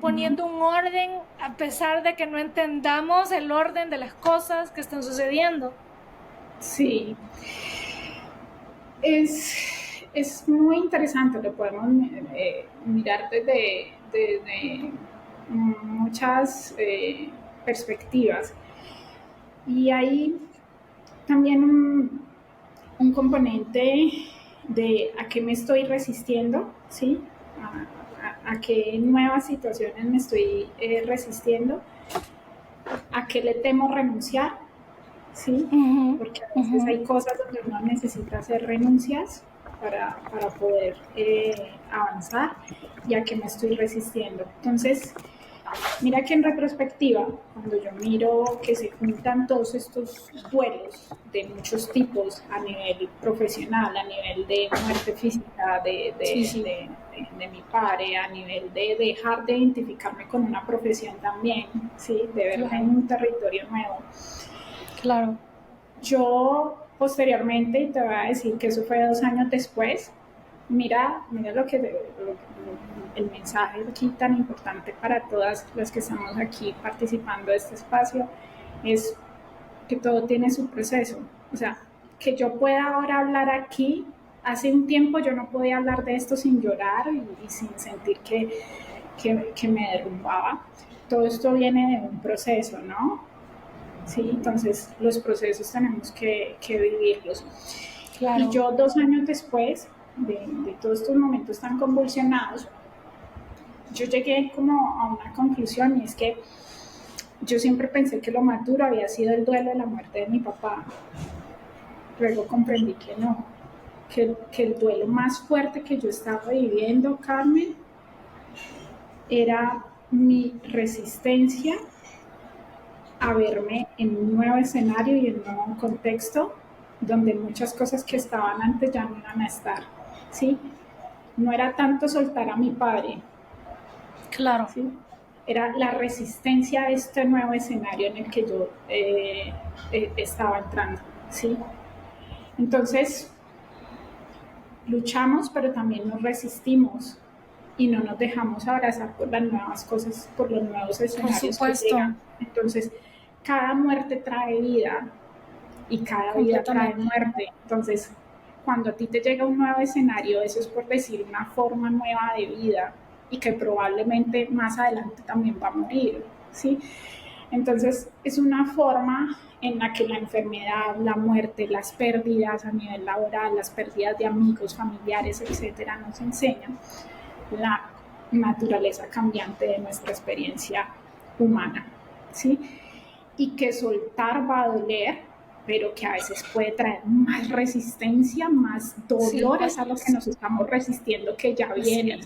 poniendo un orden a pesar de que no entendamos el orden de las cosas que están sucediendo. Sí. Es muy interesante, lo podemos mirar desde muchas perspectivas. Y hay también un componente de a qué me estoy resistiendo, ¿sí? A qué nuevas situaciones me estoy resistiendo, a qué le temo renunciar, ¿sí? Porque a veces hay cosas donde uno necesita hacer renuncias para poder avanzar, y a qué me estoy resistiendo. Entonces, mira que en retrospectiva, cuando yo miro que se juntan todos estos duelos de muchos tipos a nivel profesional, a nivel de muerte física de mi padre, a nivel de dejar de identificarme con una profesión también, ¿sí? De verme en un territorio nuevo. Claro. Yo posteriormente, y te voy a decir que eso fue 2 años después, mira el mensaje aquí tan importante para todas las que estamos aquí participando de este espacio, es que todo tiene su proceso. O sea, que yo pueda ahora hablar aquí, hace un tiempo yo no podía hablar de esto sin llorar y sin sentir que me derrumbaba. Todo esto viene de un proceso, ¿no? Sí, entonces los procesos tenemos que vivirlos. Claro. Y yo 2 años después de todos estos momentos tan convulsionados, yo llegué como a una conclusión, y es que yo siempre pensé que lo más duro había sido el duelo de la muerte de mi papá. Luego comprendí que no, que el duelo más fuerte que yo estaba viviendo, Carmen, era mi resistencia a verme en un nuevo escenario y en un nuevo contexto donde muchas cosas que estaban antes ya no iban a estar, ¿sí? No era tanto soltar a mi padre, Claro. ¿sí? Era la resistencia a este nuevo escenario en el que yo estaba entrando, ¿sí? Entonces, luchamos, pero también nos resistimos y no nos dejamos abrazar por las nuevas cosas, por los nuevos escenarios que llegan. Entonces, cada muerte trae vida y cada vida trae muerte. Entonces, cuando a ti te llega un nuevo escenario, eso es por decir una forma nueva de vida y que probablemente más adelante también va a morir, ¿sí? Entonces, es una forma en la que la enfermedad, la muerte, las pérdidas a nivel laboral, las pérdidas de amigos, familiares, etcétera, nos enseñan la naturaleza cambiante de nuestra experiencia humana, ¿sí? Y que soltar va a doler, pero que a veces puede traer más resistencia, más dolor, sí, es a lo que nos estamos resistiendo que ya viene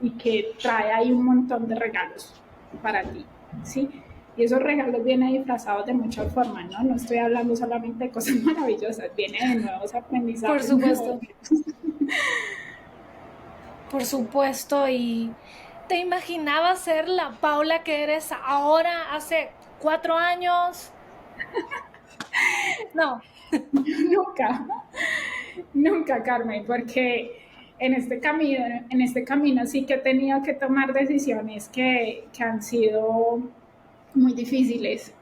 y que trae ahí un montón de regalos para ti, ¿sí? Y esos regalos vienen disfrazados de muchas formas, ¿no? No estoy hablando solamente de cosas maravillosas, vienen de nuevos aprendizajes. Por supuesto. Por supuesto, y ¿te imaginabas ser la Paula que eres ahora, hace 4 años? No. Nunca, Carmen, porque en este camino sí que he tenido que tomar decisiones que han sido muy difíciles,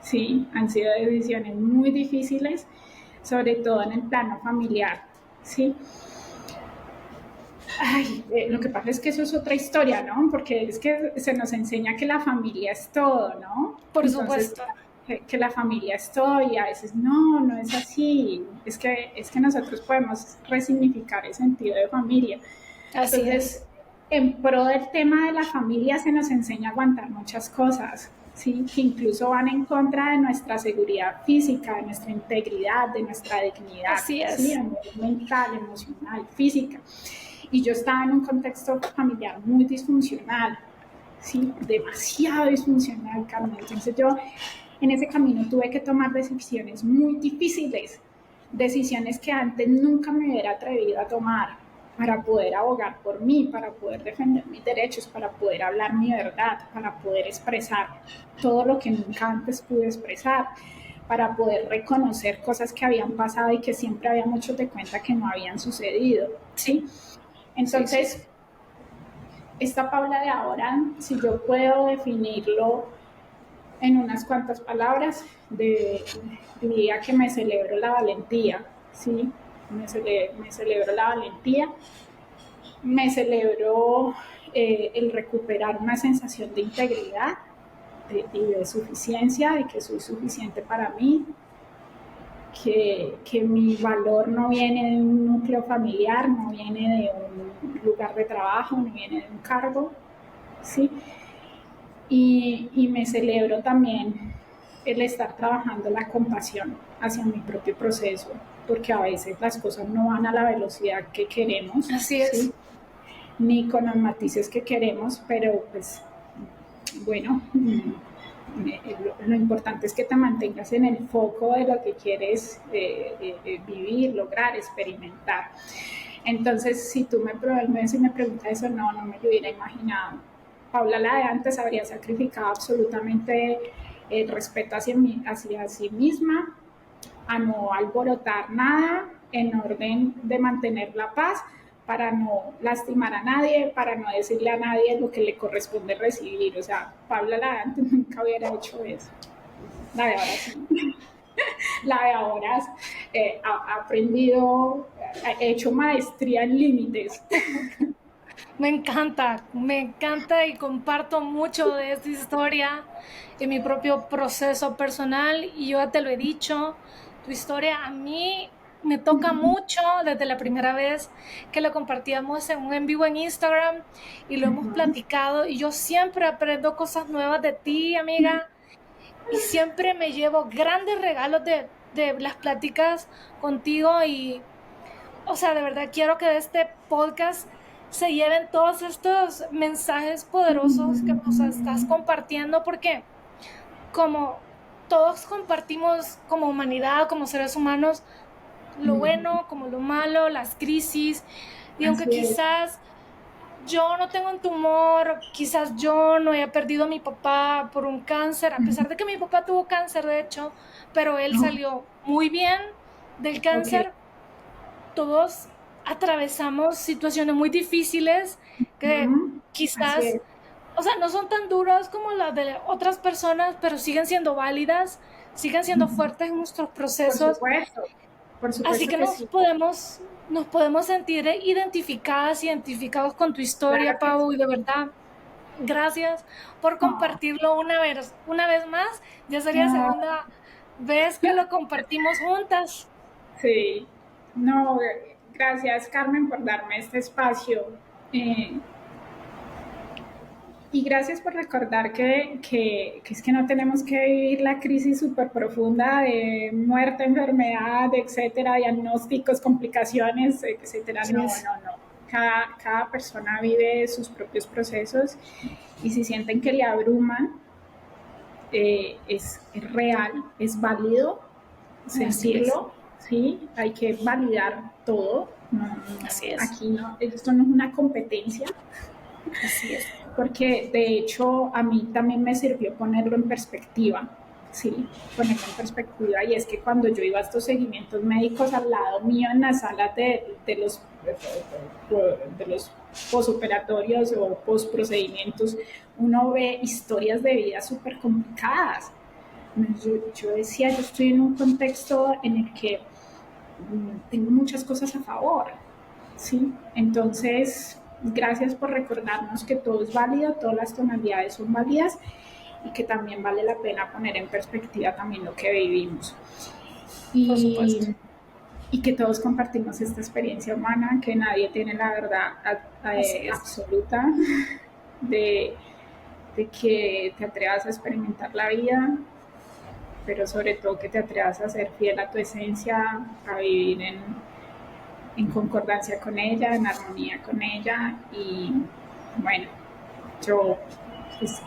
sí, han sido decisiones muy difíciles, sobre todo en el plano familiar, sí. Ay, lo que pasa es que eso es otra historia, ¿no? Porque es que se nos enseña que la familia es todo, ¿no? Por supuesto. Que la familia es todo y a veces no es así. Es que nosotros podemos resignificar el sentido de familia. Así Entonces, es. En pro del tema de la familia se nos enseña a aguantar muchas cosas, ¿sí? Que incluso van en contra de nuestra seguridad física, de nuestra integridad, de nuestra dignidad, así es. ¿sí? A nivel mental, emocional, física. Y yo estaba en un contexto familiar muy disfuncional, ¿sí? Demasiado disfuncional, Carmen. Entonces yo en ese camino tuve que tomar decisiones muy difíciles, decisiones que antes nunca me hubiera atrevido a tomar para poder abogar por mí, para poder defender mis derechos, para poder hablar mi verdad, para poder expresar todo lo que nunca antes pude expresar, para poder reconocer cosas que habían pasado y que siempre habíamos hecho de cuenta que no habían sucedido, ¿sí? Entonces, esta Paula de ahora, si yo puedo definirlo en unas cuantas palabras, diría que me celebro la valentía, ¿sí? Me celebro la valentía, me celebro el recuperar una sensación de integridad y de suficiencia, de que soy suficiente para mí, que mi valor no viene de un núcleo familiar, no viene de un lugar de trabajo, no viene de un cargo, ¿sí? Y me celebro también el estar trabajando la compasión hacia mi propio proceso, porque a veces las cosas no van a la velocidad que queremos. Así es. ¿Sí? Ni con los matices que queremos, pero pues bueno, lo importante es que te mantengas en el foco de lo que quieres vivir, lograr, experimentar. Entonces, si tú me preguntas eso, no me lo hubiera imaginado. Paula, la de antes, habría sacrificado absolutamente el respeto hacia sí misma, a no alborotar nada, en orden de mantener la paz, para no lastimar a nadie, para no decirle a nadie lo que le corresponde recibir. O sea, Paula la de antes nunca hubiera hecho eso. La de ahora sí. La de ahora ha aprendido, ha hecho maestría en límites. Me encanta y comparto mucho de esta historia en mi propio proceso personal y yo ya te lo he dicho, tu historia a mí me toca mucho desde la primera vez que lo compartíamos en un en vivo en Instagram y lo hemos platicado y yo siempre aprendo cosas nuevas de ti, amiga, y siempre me llevo grandes regalos de las pláticas contigo y, o sea, de verdad quiero que de este podcast se lleven todos estos mensajes poderosos que nos estás compartiendo porque como todos compartimos como humanidad, como seres humanos, lo bueno como lo malo, las crisis, y aunque Así es. quizás yo no tengo un tumor, quizás yo no haya perdido a mi papá por un cáncer, a pesar de que mi papá tuvo cáncer, de hecho, pero él salió muy bien del Ok. cáncer. Todos atravesamos situaciones muy difíciles que Así quizás, es. o sea, no son tan duras como las de otras personas, pero siguen siendo válidas, siguen siendo fuertes en nuestros Por procesos. supuesto. Por Así supuesto que que sí. nos podemos sentir identificadas, identificados con tu historia, Claro que Pau, sí. y de verdad, gracias por Oh, compartirlo una vez más. Ya sería no, segunda vez que lo compartimos juntas. sí. No, gracias Carmen por darme este espacio. Eh, y gracias por recordar que es que no tenemos que vivir la crisis súper profunda de muerte, enfermedad, etcétera, diagnósticos, complicaciones, etcétera. Así No, es. no, no. Cada persona vive sus propios procesos y si sienten que le abruman, es real, es válido Así es. sentirlo, ¿sí? Hay que validar todo. No, no, Así es. aquí no, esto no es una competencia, Así es. porque de hecho a mí también me sirvió ponerlo en perspectiva, sí, ponerlo en perspectiva, y es que cuando yo iba a estos seguimientos médicos al lado mío en las salas de los posoperatorios o posprocedimientos, uno ve historias de vida súper complicadas. Yo decía, yo estoy en un contexto en el que tengo muchas cosas a favor, ¿sí? Entonces, gracias por recordarnos que todo es válido, todas las tonalidades son válidas y que también vale la pena poner en perspectiva también lo que vivimos. Por supuesto. Y que todos compartimos esta experiencia humana, que nadie tiene la verdad Así es. absoluta de, de que te atrevas a experimentar la vida, pero sobre todo que te atrevas a ser fiel a tu esencia, a vivir en concordancia con ella, en armonía con ella. Y bueno, yo pues,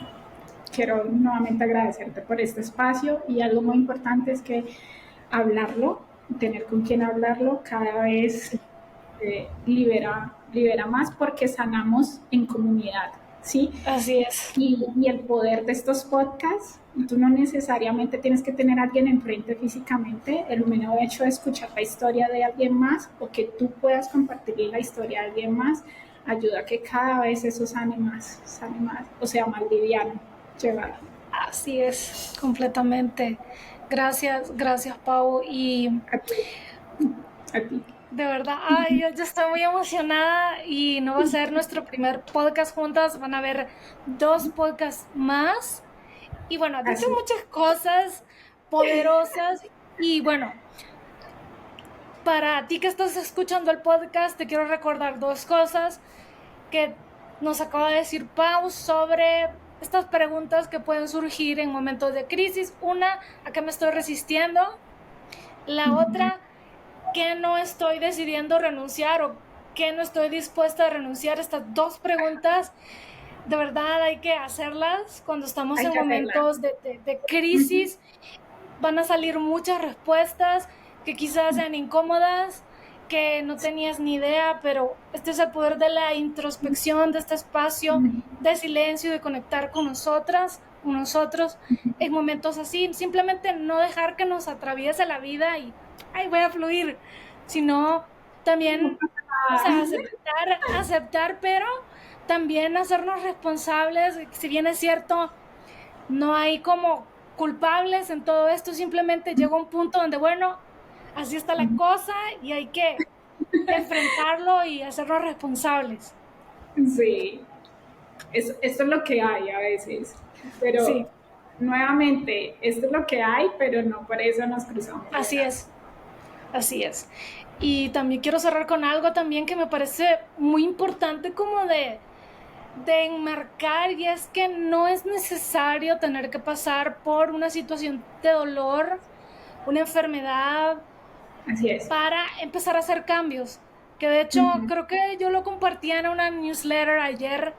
quiero nuevamente agradecerte por este espacio y algo muy importante es que hablarlo, tener con quien hablarlo cada vez libera más porque sanamos en comunidad, ¿sí? Así es. Y el poder de estos podcasts, tú no necesariamente tienes que tener a alguien enfrente físicamente, el mero hecho de escuchar la historia de alguien más o que tú puedas compartir la historia de alguien más, ayuda a que cada vez eso sane más, o sea, más liviano, llevar. Así es, completamente. Gracias, gracias, Pau. Y A ti, a ti. de verdad, ay, yo estoy muy emocionada y no va a ser nuestro primer podcast juntas, van a haber 2 podcasts más. Y bueno, has dicho Así. muchas cosas poderosas y bueno, para ti que estás escuchando el podcast, te quiero recordar 2 cosas que nos acaba de decir Pau sobre estas preguntas que pueden surgir en momentos de crisis. Una, ¿a qué me estoy resistiendo? La otra, ¿qué no estoy decidiendo renunciar o qué no estoy dispuesta a renunciar? Estas 2 preguntas, de verdad hay que hacerlas cuando estamos Hay en que hacerla. momentos de crisis. Van a salir muchas respuestas que quizás sean incómodas, que no tenías ni idea, pero este es el poder de la introspección, de este espacio de silencio, de conectar con nosotras, con nosotros en momentos así. Simplemente no dejar que nos atraviese la vida y, ay, voy a fluir, sino también, o sea, aceptar, pero también hacernos responsables. Si bien es cierto, no hay como culpables en todo esto, simplemente llega un punto donde, bueno, así está la cosa y hay que enfrentarlo y hacernos responsables. Sí, esto es lo que hay a veces, pero Sí, nuevamente, esto es lo que hay, pero no por eso nos cruzamos de así brazos. es, así es. Y también quiero cerrar con algo también que me parece muy importante como de enmarcar, y es que no es necesario tener que pasar por una situación de dolor, una enfermedad, Así es. para empezar a hacer cambios. Que de hecho creo que yo lo compartía en una newsletter ayer,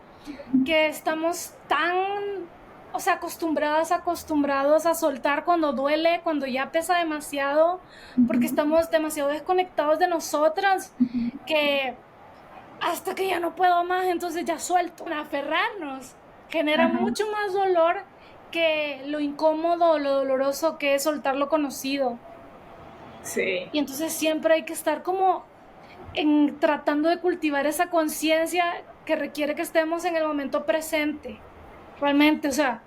que estamos tan, o sea, acostumbrados a soltar cuando duele, cuando ya pesa demasiado, porque estamos demasiado desconectados de nosotras, que hasta que ya no puedo más, entonces ya suelto. Aferrarnos genera mucho más dolor que lo incómodo, lo doloroso que es soltar lo conocido. Sí. Y entonces siempre hay que estar como tratando de cultivar esa conciencia que requiere que estemos en el momento presente. Realmente, o sea,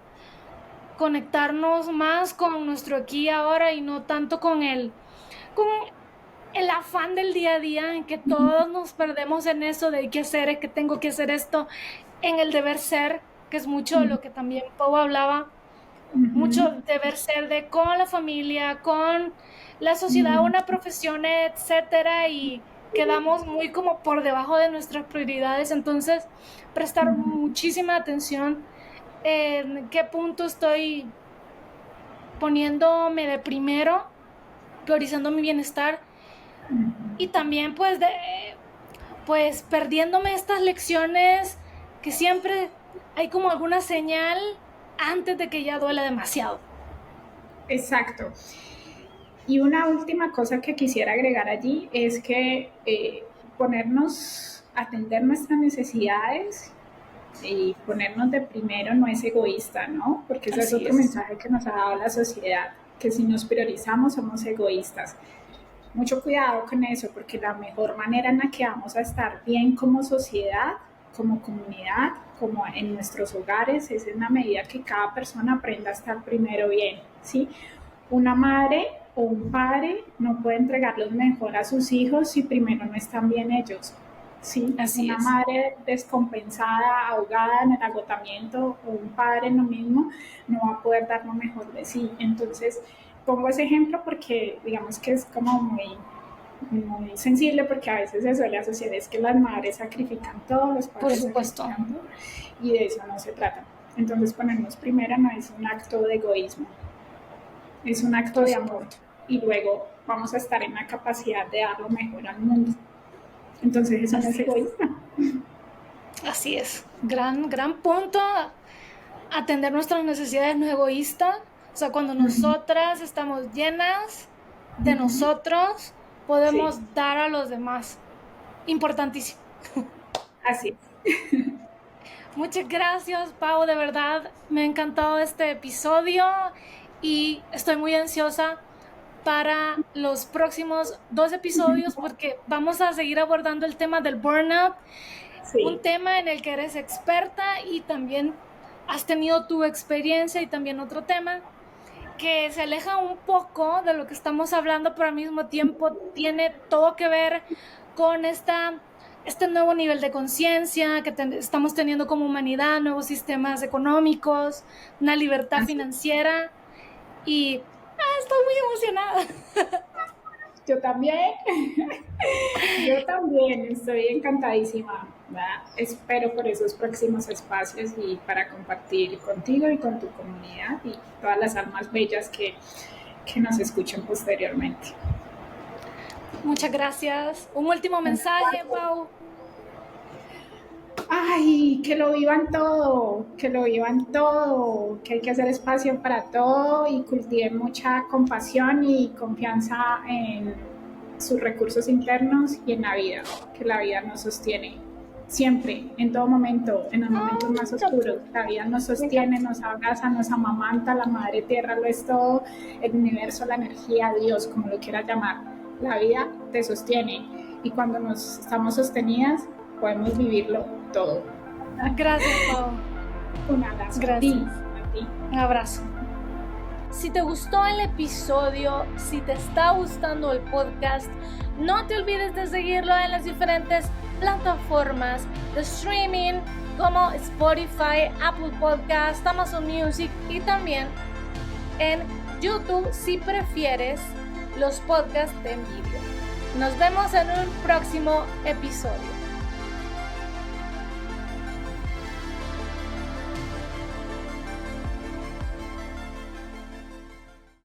conectarnos más con nuestro aquí y ahora, y no tanto con el afán del día a día, en que todos nos perdemos en eso de qué hacer, es que tengo que hacer esto, en el deber ser, que es mucho de lo que también Pau hablaba, mucho deber ser de con la familia, con la sociedad, una profesión, etcétera, y quedamos muy como por debajo de nuestras prioridades. Entonces, prestar muchísima atención en qué punto estoy poniéndome de primero, priorizando mi bienestar, y también pues perdiéndome estas lecciones, que siempre hay como alguna señal antes de que ya duela demasiado. Exacto. Y una última cosa que quisiera agregar allí es que ponernos a atender nuestras necesidades y ponernos de primero no es egoísta, ¿no? Porque ese es otro mensaje que nos ha dado la sociedad, que si nos priorizamos somos egoístas. Mucho cuidado con eso, porque la mejor manera en la que vamos a estar bien como sociedad, como comunidad, como en nuestros hogares, es en la medida que cada persona aprenda a estar primero bien, ¿sí? Una madre o un padre no puede entregar lo mejor a sus hijos si primero no están bien ellos. ¿Sí? Así Una es. madre descompensada, ahogada en el agotamiento, o un padre en lo mismo, no va a poder dar lo mejor de sí. Entonces, pongo ese ejemplo porque digamos que es como muy sensible, porque a veces se suele asociar es que las madres sacrifican todo, los padres sacrifican todo, y de eso no se trata. Entonces, ponernos primero no es un acto de egoísmo, es un acto de amor, y luego vamos a estar en la capacidad de dar lo mejor al mundo. Entonces eso no es egoísta. Así es. Gran punto. Atender nuestras necesidades no es egoísta. O sea, cuando nosotras estamos llenas de nosotros, podemos dar a los demás. Importantísimo. Así es. Muchas gracias, Pau, de verdad. Me ha encantado este episodio y estoy muy ansiosa para los próximos 2 episodios, porque vamos a seguir abordando el tema del burnout, un tema en el que eres experta y también has tenido tu experiencia, y también otro tema que se aleja un poco de lo que estamos hablando, pero al mismo tiempo tiene todo que ver con este nuevo nivel de conciencia que estamos teniendo como humanidad, nuevos sistemas económicos, una libertad financiera, y estoy muy emocionada. Yo también. Yo también estoy encantadísima. Espero por esos próximos espacios y para compartir contigo y con tu comunidad y todas las almas bellas que nos escuchen posteriormente. Muchas gracias. Un último mensaje, Pau. Ay, que lo vivan todo, que lo vivan todo, que hay que hacer espacio para todo y cultiven mucha compasión y confianza en sus recursos internos y en la vida, que la vida nos sostiene siempre, en todo momento, en los momentos más oscuros. La vida nos sostiene, nos abraza, nos amamanta, la madre tierra lo es todo, el universo, la energía, Dios, como lo quieras llamar. La vida te sostiene y cuando nos estamos sostenidas podemos vivirlo todo. Gracias, Pau. Un abrazo. Gracias. A ti. Un abrazo. Si te gustó el episodio, si te está gustando el podcast, no te olvides de seguirlo en las diferentes plataformas de streaming como Spotify, Apple Podcast, Amazon Music, y también en YouTube si prefieres los podcasts en vídeo. Nos vemos en un próximo episodio.